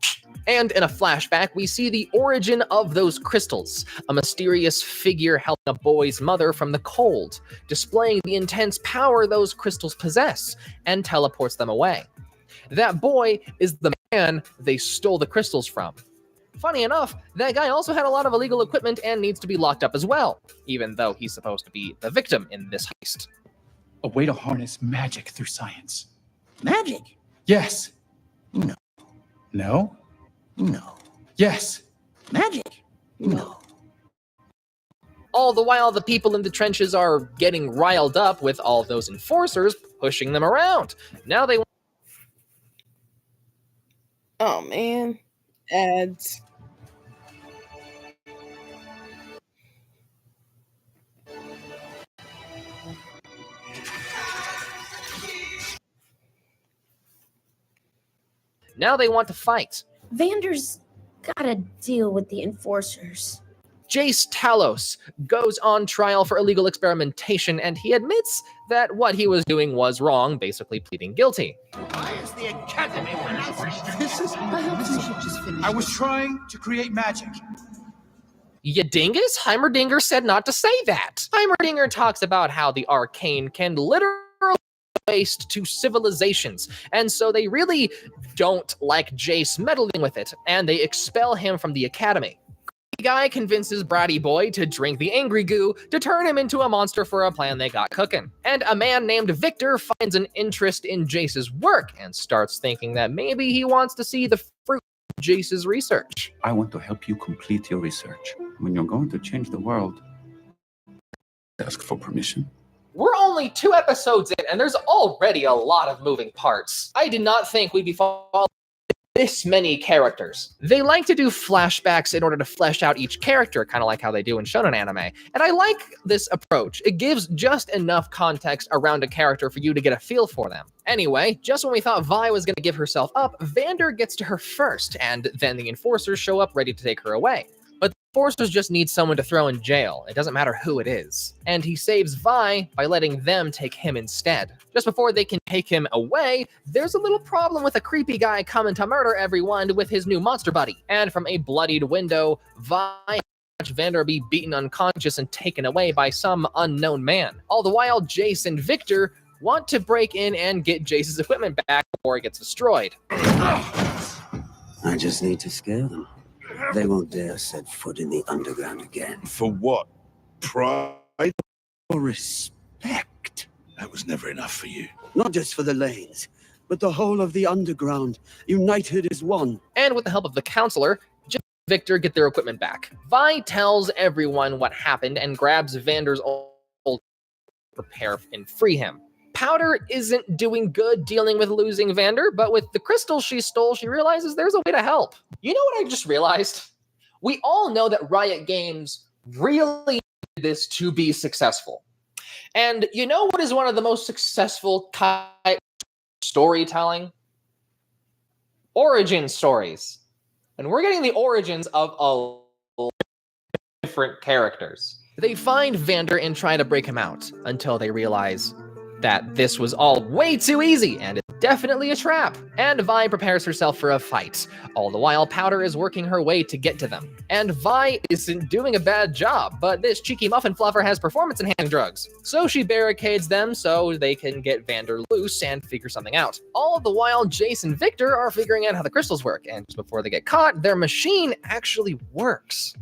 And in a flashback, we see the origin of those crystals, a mysterious figure helping a boy's mother from the cold, displaying the intense power those crystals possess, and teleports them away. That boy is the man they stole the crystals from. Funny enough, that guy also had a lot of illegal equipment and needs to be locked up as well, even though he's supposed to be the victim in this heist. A way to harness magic through science. Magic? Yes. No. No? No. Yes. Magic? No. All the while, the people in the trenches are getting riled up with all those enforcers pushing them around. Now they... Oh, man. Ads. Now they want to fight. Vander's gotta deal with the Enforcers. Jace Talos goes on trial for illegal experimentation, and he admits that what he was doing was wrong, basically pleading guilty. Why is the Academy I was trying to create magic. Ya dingus? Heimerdinger said not to say that. Heimerdinger talks about how the Arcane can literally waste to civilizations, and so they really don't like Jace meddling with it, and they expel him from the Academy. The guy convinces Bratty Boy to drink the angry goo to turn him into a monster for a plan they got cooking. And a man named Victor finds an interest in Jace's work and starts thinking that maybe he wants to see the fruit of Jace's research. I want to help you complete your research. When you're going to change the world, ask for permission. We're only 2 episodes in, and there's already a lot of moving parts. I did not think we'd be following this many characters. They like to do flashbacks in order to flesh out each character, kind of like how they do in shonen anime. And I like this approach. It gives just enough context around a character for you to get a feel for them. Anyway, just when we thought Vi was going to give herself up, Vander gets to her first, and then the enforcers show up ready to take her away. But the enforcers just need someone to throw in jail. It doesn't matter who it is. And he saves Vi by letting them take him instead. Just before they can take him away, there's a little problem with a creepy guy coming to murder everyone with his new monster buddy. And from a bloodied window, Vi watch Vander be beaten unconscious and taken away by some unknown man. All the while, Jace and Victor want to break in and get Jace's equipment back before it gets destroyed. I just need to scare them. They won't dare set foot in the underground again. For what? Pride? For respect. That was never enough for you. Not just for the lanes, but the whole of the underground, united as one. And with the help of the counselor, Jace and Victor get their equipment back. Vi tells everyone what happened and grabs Vander's old prepare and free him. Powder isn't doing good dealing with losing Vander, but with the crystals she stole, she realizes there's a way to help. You know what I just realized? We all know that Riot Games really did this to be successful. And you know what is one of the most successful type of storytelling? Origin stories. And we're getting the origins of a lot of different characters. They find Vander and try to break him out, until they realize that this was all way too easy, and it's definitely a trap. And Vi prepares herself for a fight. All the while, Powder is working her way to get to them. And Vi isn't doing a bad job, but this cheeky muffin fluffer has performance-enhancing drugs. So she barricades them so they can get Vander loose and figure something out. All the while, Jace and Victor are figuring out how the crystals work, and just before they get caught, their machine actually works.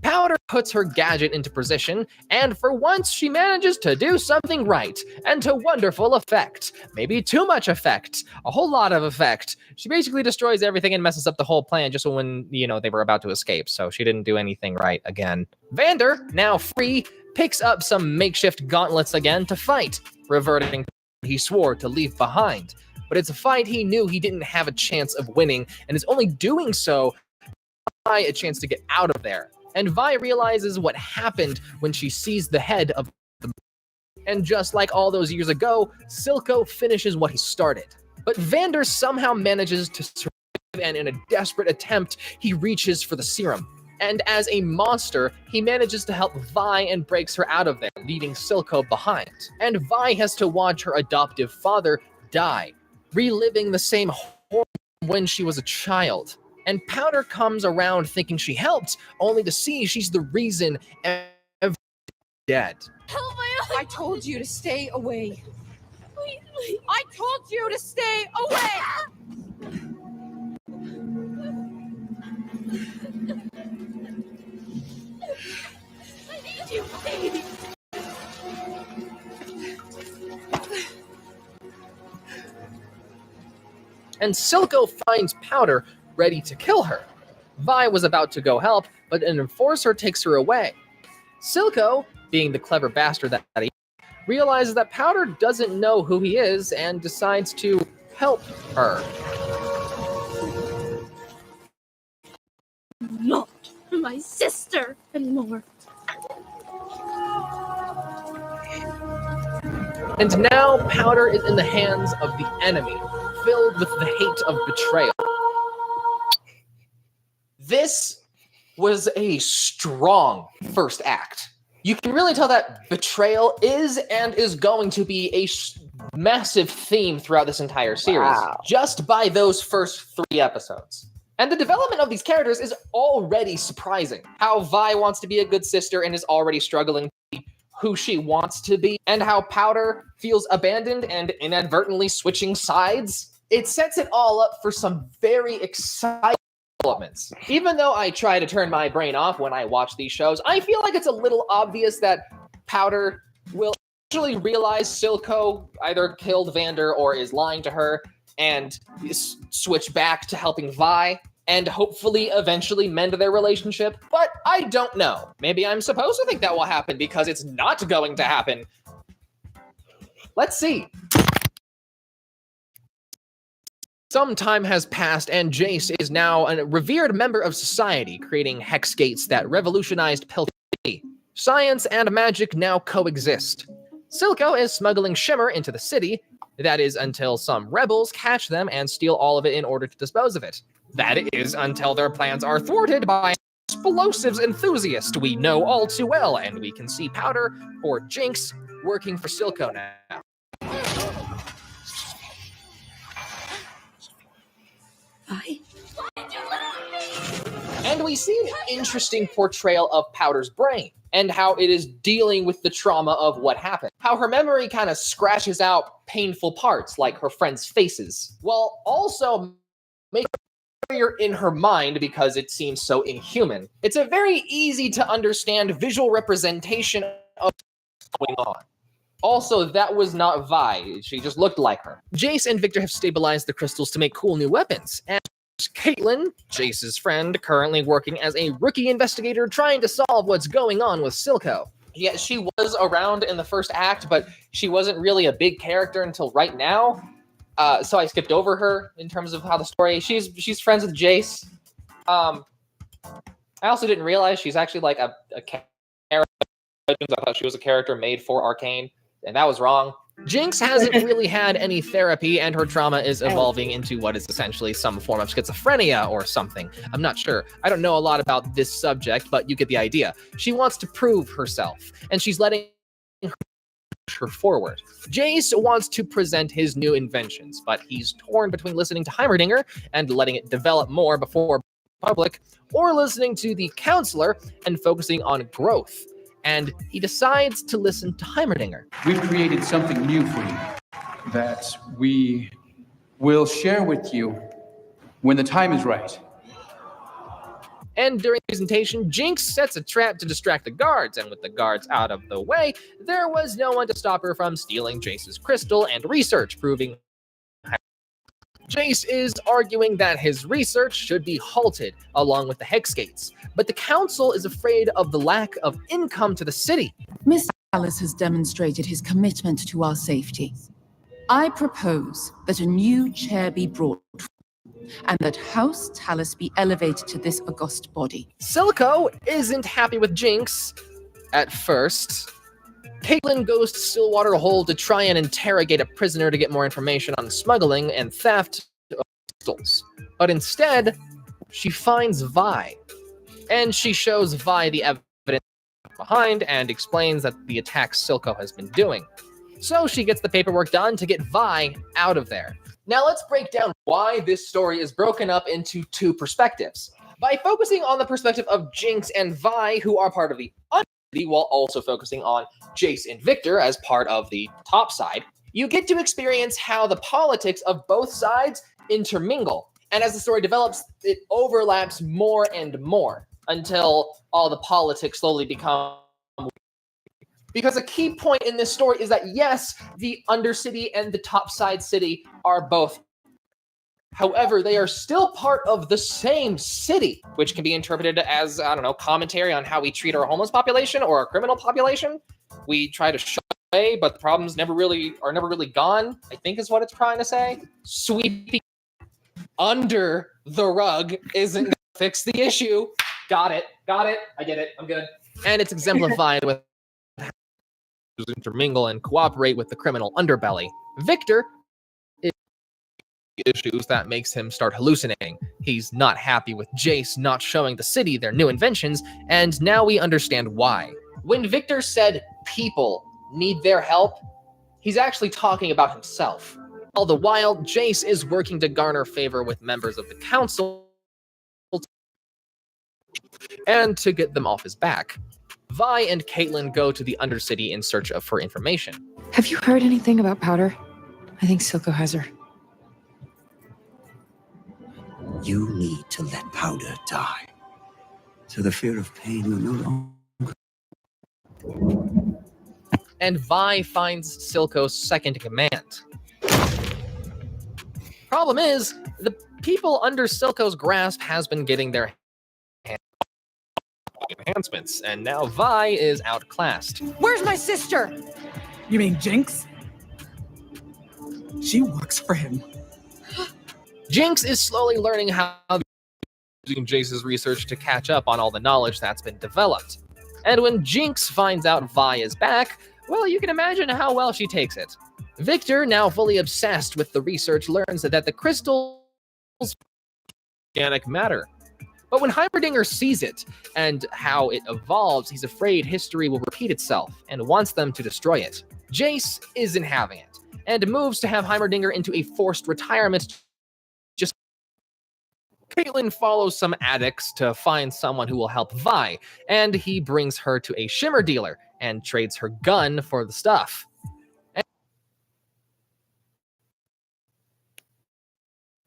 Powder puts her gadget into position, and for once she manages to do something right, and to wonderful effect. Maybe too much effect. A whole lot of effect. She basically destroys everything and messes up the whole plan just when, they were about to escape, so she didn't do anything right again. Vander, now free, picks up some makeshift gauntlets again to fight, reverting to what he swore to leave behind. But it's a fight he knew he didn't have a chance of winning, and is only doing so to buy a chance to get out of there. And Vi realizes what happened when she sees the head of the... And just like all those years ago, Silco finishes what he started. But Vander somehow manages to survive, and in a desperate attempt, he reaches for the serum. And as a monster, he manages to help Vi and breaks her out of there, leaving Silco behind. And Vi has to watch her adoptive father die, reliving the same horror when she was a child. And Powder comes around thinking she helped, only to see she's the reason everyone's dead. Help me! I told you to stay away. I told you to stay away! I need you, please. And Silco finds Powder ready to kill her. Vi was about to go help, but an enforcer takes her away. Silco, being the clever bastard that he is, realizes that Powder doesn't know who he is and decides to help her. Not my sister anymore. And now Powder is in the hands of the enemy, filled with the hate of betrayal. This was a strong first act. You can really tell that betrayal is and is going to be a massive theme throughout this entire series, just by those first 3 episodes. And the development of these characters is already surprising. How Vi wants to be a good sister and is already struggling to be who she wants to be, and how Powder feels abandoned and inadvertently switching sides. It sets it all up for some very exciting developments. Even though I try to turn my brain off when I watch these shows, I feel like it's a little obvious that Powder will actually realize Silco either killed Vander or is lying to her, and switch back to helping Vi, and hopefully eventually mend their relationship. But I don't know. Maybe I'm supposed to think that will happen because it's not going to happen. Let's see. Some time has passed, and Jace is now a revered member of society, creating hex gates that revolutionized Pelty. Science and magic now coexist. Silco is smuggling Shimmer into the city. That is until some rebels catch them and steal all of it in order to dispose of it. That is until their plans are thwarted by an explosives enthusiast we know all too well, and we can see Powder, or Jinx, working for Silco now. And we see an interesting portrayal of Powder's brain, and how it is dealing with the trauma of what happened. How her memory kind of scratches out painful parts, like her friends' faces, while also making her in her mind because it seems so inhuman. It's a very easy to understand visual representation of what's going on. Also, that was not Vi. She just looked like her. Jace and Victor have stabilized the crystals to make cool new weapons, and Caitlin, Jace's friend, currently working as a rookie investigator trying to solve what's going on with Silco. Yeah, she was around in the first act, but she wasn't really a big character until right now. So I skipped over her in terms of how the story... She's friends with Jace. I also didn't realize she's actually like a character. I thought she was a character made for Arcane, and that was wrong. Jinx hasn't really had any therapy, and her trauma is evolving into what is essentially some form of schizophrenia or something. I'm not sure. I don't know a lot about this subject, but you get the idea. She wants to prove herself, and she's letting her forward. Jace wants to present his new inventions, but he's torn between listening to Heimerdinger and letting it develop more before public, or listening to the counselor and focusing on growth. And he decides to listen to Heimerdinger. We've created something new for you that we will share with you when the time is right. And during the presentation, Jinx sets a trap to distract the guards, and with the guards out of the way, there was no one to stop her from stealing Jace's crystal and research, proving Jace is arguing that his research should be halted, along with the Hex Gates. But the council is afraid of the lack of income to the city. Mr. Alice has demonstrated his commitment to our safety. I propose that a new chair be brought and that House Talus be elevated to this august body. Silco isn't happy with Jinx at first. Caitlin goes to Stillwater Hole to try and interrogate a prisoner to get more information on smuggling and theft of crystals. But instead, she finds Vi. And she shows Vi the evidence behind and explains that the attack Silco has been doing. So she gets the paperwork done to get Vi out of there. Now let's break down why this story is broken up into two perspectives. By focusing on the perspective of Jinx and Vi, who are part of the Undercity, while also focusing on Jace and Victor as part of the top side, you get to experience how the politics of both sides intermingle. And as the story develops, it overlaps more and more until all the politics slowly become. Because a key point in this story is that, yes, the Undercity and the Topside City are both. However, they are still part of the same city, which can be interpreted as, I don't know, commentary on how we treat our homeless population or our criminal population. We try to shut away, but the problems never really gone, I think is what it's trying to say. Sweeping under the rug isn't going to fix the issue. Got it. I get it. I'm good. And it's exemplified with intermingle and cooperate with the criminal underbelly. Victor is issues that makes him start hallucinating. He's not happy with Jace not showing the city their new inventions, and now we understand why. When Victor said people need their help, he's actually talking about himself. All the while, Jace is working to garner favor with members of the council and to get them off his back. Vi and Caitlin go to the Undercity in search of her information. Have you heard anything about Powder? I think Silco has her. You need to let Powder die, so the fear of pain will no longer. And Vi finds Silco's second in command. Problem is, the people under Silco's grasp has been getting their enhancements, and now Vi is outclassed. Where's my sister? You mean Jinx? She works for him. Jinx is slowly learning how using Jace's research to catch up on all the knowledge that's been developed. And when Jinx finds out Vi is back, well, you can imagine how well she takes it. Victor, now fully obsessed with the research, learns that the crystals organic matter. But when Heimerdinger sees it and how it evolves, he's afraid history will repeat itself and wants them to destroy it. Jace isn't having it and moves to have Heimerdinger into a forced retirement. Just Caitlin follows some addicts to find someone who will help Vi, and he brings her to a shimmer dealer and trades her gun for the stuff.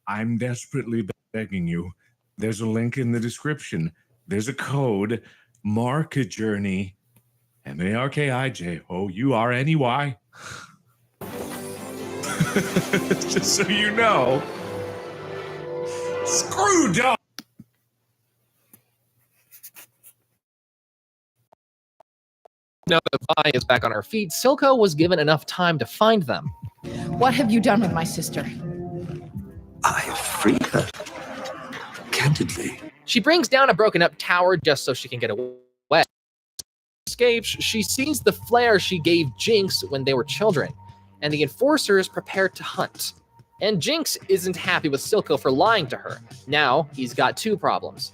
I'm desperately begging you. There's a link in the description. There's a code. Mark a journey. MARKIJOURNEY. Just so you know. Screw dog. Now that Vi is back on her feet, Silco was given enough time to find them. What have you done with my sister? I freed her. Candidly. She brings down a broken up tower just so she can get away. Escapes, she sees the flare she gave Jinx when they were children. and the enforcers prepare to hunt. And Jinx isn't happy with Silco for lying to her. Now he's got two problems.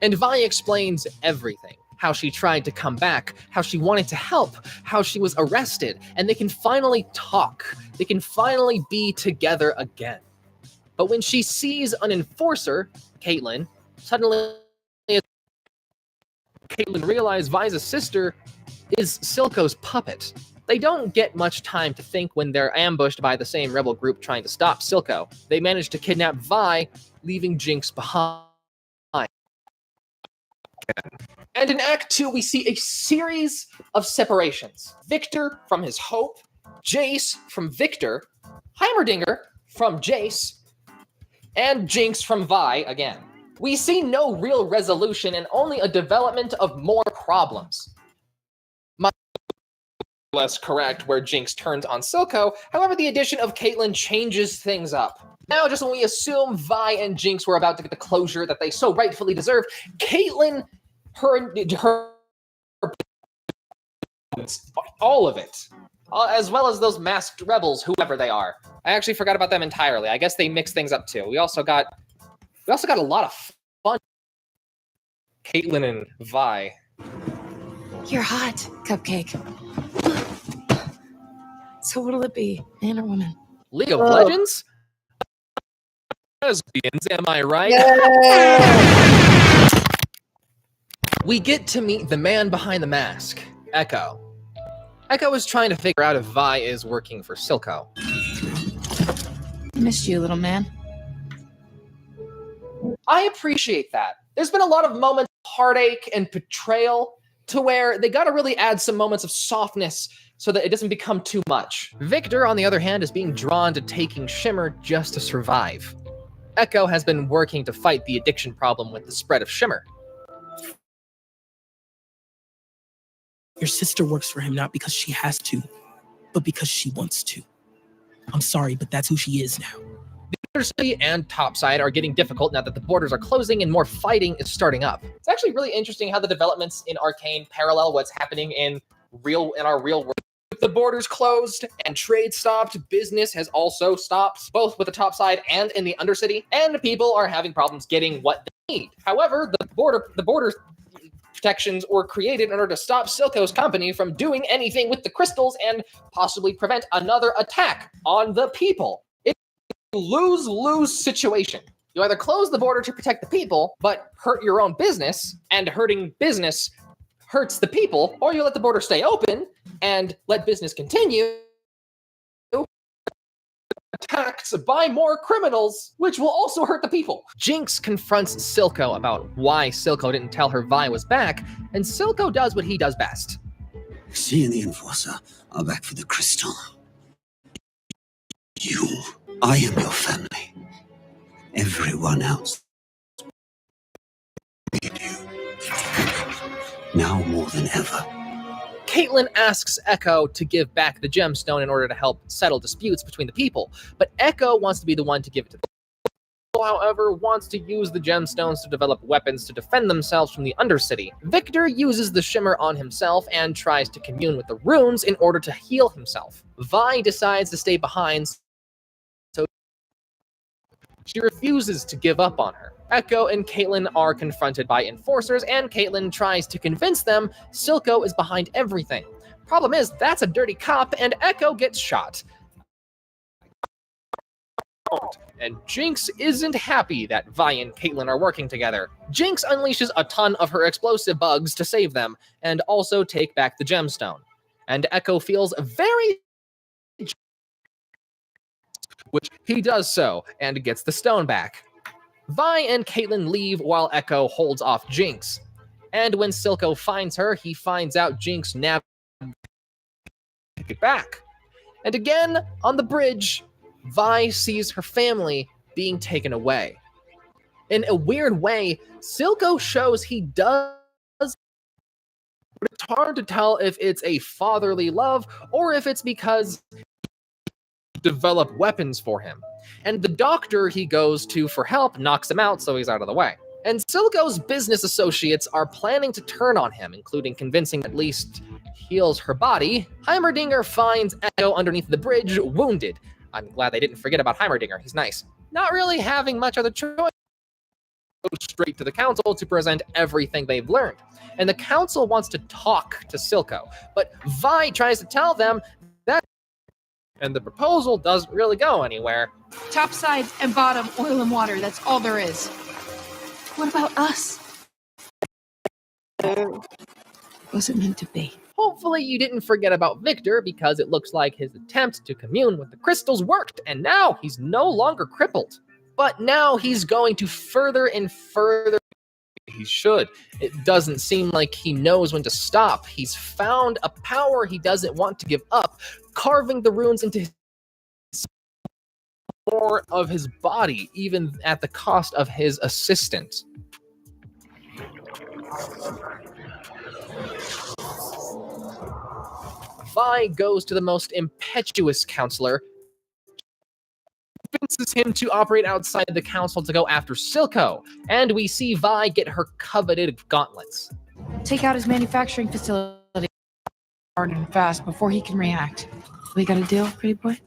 And Vi explains everything. How she tried to come back, how she wanted to help, how she was arrested, and they can finally talk. They can finally be together again. But when she sees an enforcer, Caitlin, suddenly Caitlin realizes Vi's sister is Silco's puppet. They don't get much time to think when they're ambushed by the same rebel group trying to stop Silco. They manage to kidnap Vi, leaving Jinx behind. And in Act 2, we see a series of separations. Victor from his hope, Jace from Victor, Heimerdinger from Jace, and Jinx from Vi again. We see no real resolution and only a development of more problems. Much less correct where Jinx turns on Silco, however the addition of Caitlin changes things up. Now, just when we assume Vi and Jinx were about to get the closure that they so rightfully deserve, Caitlin, her all of it, as well as those masked rebels, whoever they are. I actually forgot about them entirely. I guess they mix things up too. We also got a lot of fun. Caitlin and Vi. You're hot, Cupcake. So what'll it be, man or woman? League of Legends? Lesbians, am I right? Yeah. We get to meet the man behind the mask, Echo. Echo is trying to figure out if Vi is working for Silco. Missed you, little man. I appreciate that. There's been a lot of moments of heartache and betrayal to where they gotta really add some moments of softness so that it doesn't become too much. Victor, on the other hand, is being drawn to taking Shimmer just to survive. Echo has been working to fight the addiction problem with the spread of Shimmer. Your sister works for him not because she has to, but because she wants to. I'm sorry, but that's who she is now. The Undercity and Topside are getting difficult now that the borders are closing and more fighting is starting up. It's actually really interesting how the developments in Arcane parallel what's happening in our real world. With the borders closed and trade stopped, business has also stopped, both with the Topside and in the Undercity, and people are having problems getting what they need. However, the border protections were created in order to stop Silco's company from doing anything with the crystals and possibly prevent another attack on the people. It's a lose-lose situation. You either close the border to protect the people, but hurt your own business, and hurting business hurts the people, or you let the border stay open and let business continue, attacked by more criminals, which will also hurt the people. Jinx confronts Silco about why Silco didn't tell her Vi was back, and Silco does what he does best. She and the Enforcer are back for the crystal. I am your family. Everyone else need you. Now more than ever. Caitlin asks Echo to give back the gemstone in order to help settle disputes between the people, but Echo wants to be the one to give it to them. However, wants to use the gemstones to develop weapons to defend themselves from the Undercity. Victor uses the Shimmer on himself and tries to commune with the runes in order to heal himself. Vi decides to stay behind, so she refuses to give up on her. Echo and Caitlin are confronted by enforcers, and Caitlin tries to convince them Silco is behind everything. Problem is, that's a dirty cop, and Echo gets shot. And Jinx isn't happy that Vi and Caitlin are working together. Jinx unleashes a ton of her explosive bugs to save them, and also take back the gemstone. And Echo feels very which he does so, and gets the stone back. Vi and Caitlin leave while Echo holds off Jinx. And when Silco finds her, he finds out Jinx nabbed it back. And again, on the bridge, Vi sees her family being taken away. In a weird way, Silco shows he does, but it's hard to tell if it's a fatherly love or if it's because develop weapons for him. And the doctor he goes to for help knocks him out, so he's out of the way. And Silco's business associates are planning to turn on him, including convincing at least heals her body. Heimerdinger finds Echo underneath the bridge, wounded. I'm glad they didn't forget about Heimerdinger, he's nice. Not really having much other choice. Go straight to the council to present everything they've learned. And the council wants to talk to Silco, but Vi tries to tell them that, and the proposal doesn't really go anywhere. Top side and bottom, oil and water, that's all there is. What about us? Wasn't meant to be. Hopefully you didn't forget about Victor, because it looks like his attempt to commune with the crystals worked, and now he's no longer crippled. But now he's going to further and further. He should. It doesn't seem like he knows when to stop. He's found a power he doesn't want to give up, carving the runes into more of his body, even at the cost of his assistant. Vi goes to the most impetuous counselor, convinces him to operate outside the council to go after Silco, and we see Vi get her coveted gauntlets. Take out his manufacturing facility hard and fast before he can react. We got a deal, pretty boy?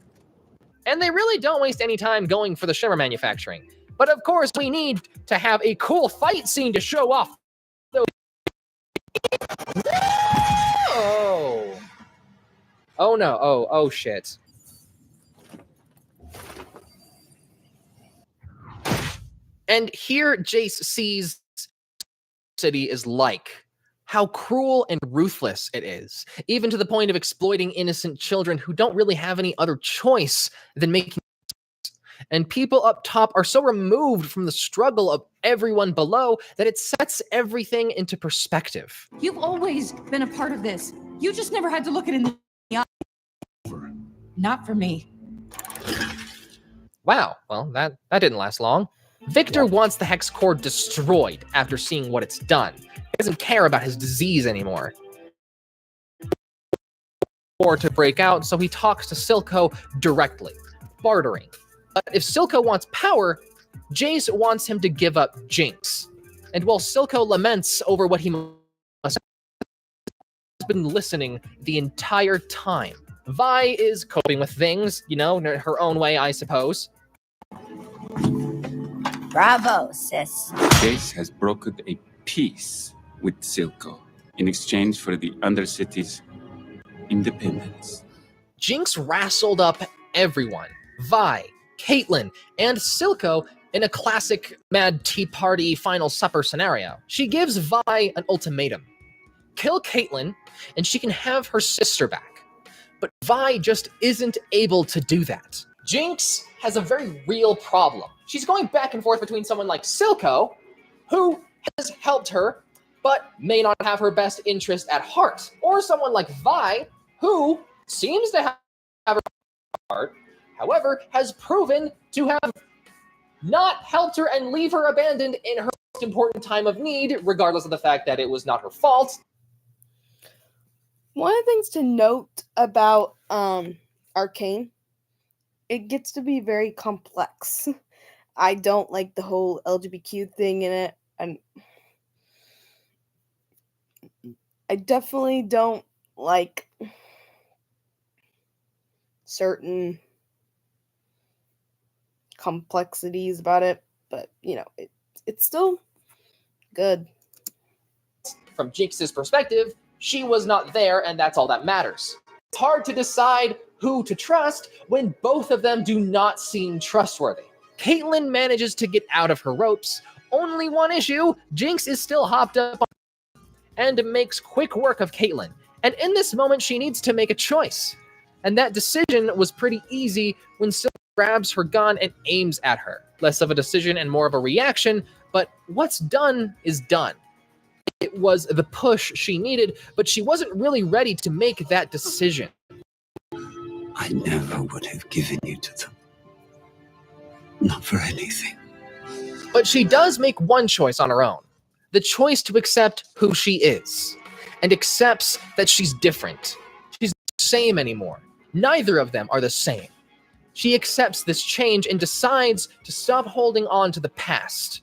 And they really don't waste any time going for the shimmer manufacturing. But of course, we need to have a cool fight scene to show off. Oh. Oh no, oh shit. And here Jace sees city is like, how cruel and ruthless it is, even to the point of exploiting innocent children who don't really have any other choice than making. And people up top are so removed from the struggle of everyone below that it sets everything into perspective. You've always been a part of this. You just never had to look it in the eye. Not for me. Wow, well, that didn't last long. Victor wants the hex core destroyed after seeing what it's done. He doesn't care about his disease anymore. Or to break out, so he talks to Silco directly, bartering. But if Silco wants power, Jace wants him to give up Jinx. And while Silco laments over what he must have been listening the entire time, Vi is coping with things, you know, in her own way, I suppose. Bravo, sis. Jace has brokered a peace with Silco in exchange for the Undercity's independence. Jinx rassled up everyone, Vi, Caitlyn, and Silco in a classic Mad Tea Party Final Supper scenario. She gives Vi an ultimatum. Kill Caitlyn, and she can have her sister back. But Vi just isn't able to do that. Jinx has a very real problem. She's going back and forth between someone like Silco, who has helped her, but may not have her best interest at heart, or someone like Vi, who seems to have her heart, however, has proven to have not helped her and leave her abandoned in her most important time of need, regardless of the fact that it was not her fault. One of the things to note about Arcane, it gets to be very complex. I don't like the whole LGBTQ thing in it, and I definitely don't like certain complexities about it, but you know, it's still good. From Jinx's perspective, she was not there, and that's all that matters. It's hard to decide who to trust when both of them do not seem trustworthy. Caitlyn manages to get out of her ropes. Only one issue, Jinx is still hopped up on and makes quick work of Caitlyn. And in this moment, she needs to make a choice. And that decision was pretty easy when Silver grabs her gun and aims at her. Less of a decision and more of a reaction, but what's done is done. It was the push she needed, but she wasn't really ready to make that decision. I never would have given you to them. Not for anything. But she does make one choice on her own. The choice to accept who she is. And accepts that she's different. She's not the same anymore. Neither of them are the same. She accepts this change and decides to stop holding on to the past.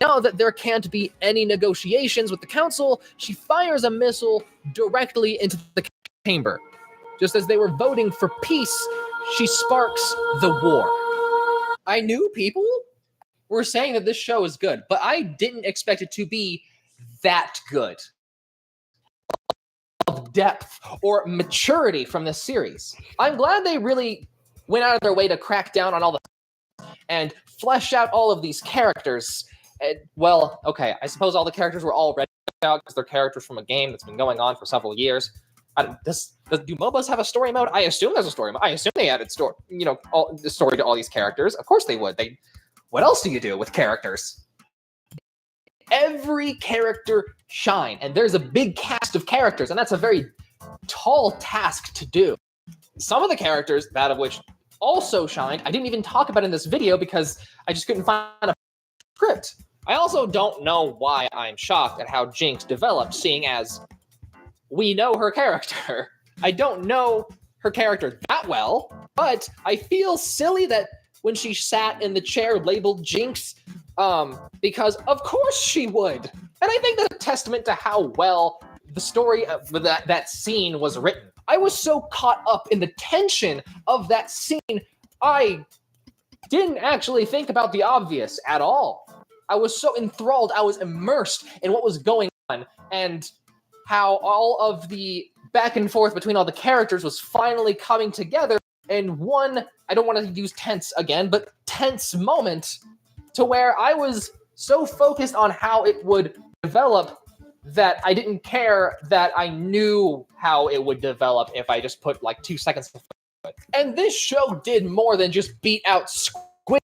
Now that there can't be any negotiations with the council, she fires a missile directly into the chamber. Just as they were voting for peace, she sparks the war. I knew people were saying that this show is good, but I didn't expect it to be that good. Of depth or maturity from this series. I'm glad they really went out of their way to crack down on all the and flesh out all of these characters. Well, okay, I suppose all the characters were already out because they're characters from a game that's been going on for several years. Do MOBAs have a story mode? I assume there's a story mode. I assume they added the story to all these characters. Of course they would. What else do you do with characters? Every character shine, and there's a big cast of characters, and that's a very tall task to do. Some of the characters, that of which also shined, I didn't even talk about in this video because I just couldn't find a script. I also don't know why I'm shocked at how Jinx developed, seeing as we know her character. I don't know her character that well, but I feel silly that when she sat in the chair labeled Jinx, because of course she would. And I think that's a testament to how well the story of that scene was written. I was so caught up in the tension of that scene, I didn't actually think about the obvious at all. I was so enthralled, I was immersed in what was going on, and how all of the back and forth between all the characters was finally coming together in one, I don't want to use tense again, but tense moment to where I was so focused on how it would develop that I didn't care that I knew how it would develop if I just put like 2 seconds to it. And this show did more than just beat out Squid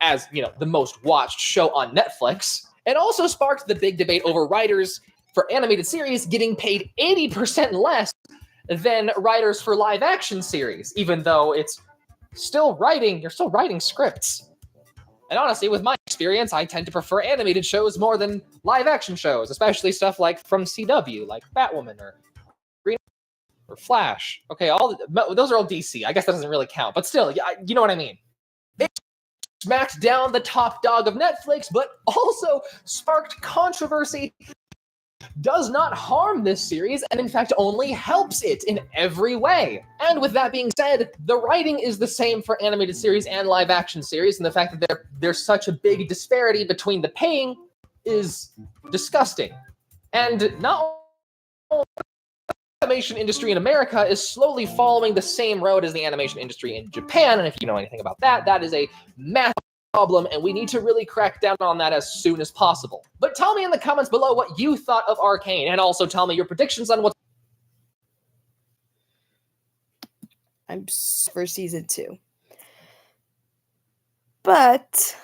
as, the most watched show on Netflix. It also sparked the big debate over writers for animated series getting paid 80% less than writers for live action series, even though you're still writing scripts. And honestly, with my experience, I tend to prefer animated shows more than live action shows, especially stuff like from CW, like Batwoman or Green or Flash. Okay, those are all DC. I guess that doesn't really count, but still, you know what I mean. It smacked down the top dog of Netflix, but also sparked controversy. Does not harm this series, and in fact only helps it in every way. And with that being said, the writing is the same for animated series and live action series, and the fact that there's such a big disparity between the paying is disgusting. And not only the animation industry in America is slowly following the same road as the animation industry in Japan, and if you know anything about that, that is a massive problem, and we need to really crack down on that as soon as possible. But tell me in the comments below what you thought of Arcane, and also tell me your predictions on what I'm for season 2. But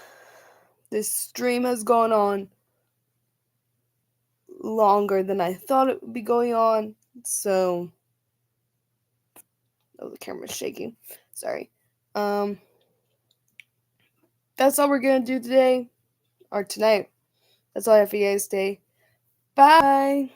this stream has gone on longer than I thought it would be going on, so the camera's shaking. Sorry. That's all we're gonna do today or tonight. That's all I have for you guys today. Bye.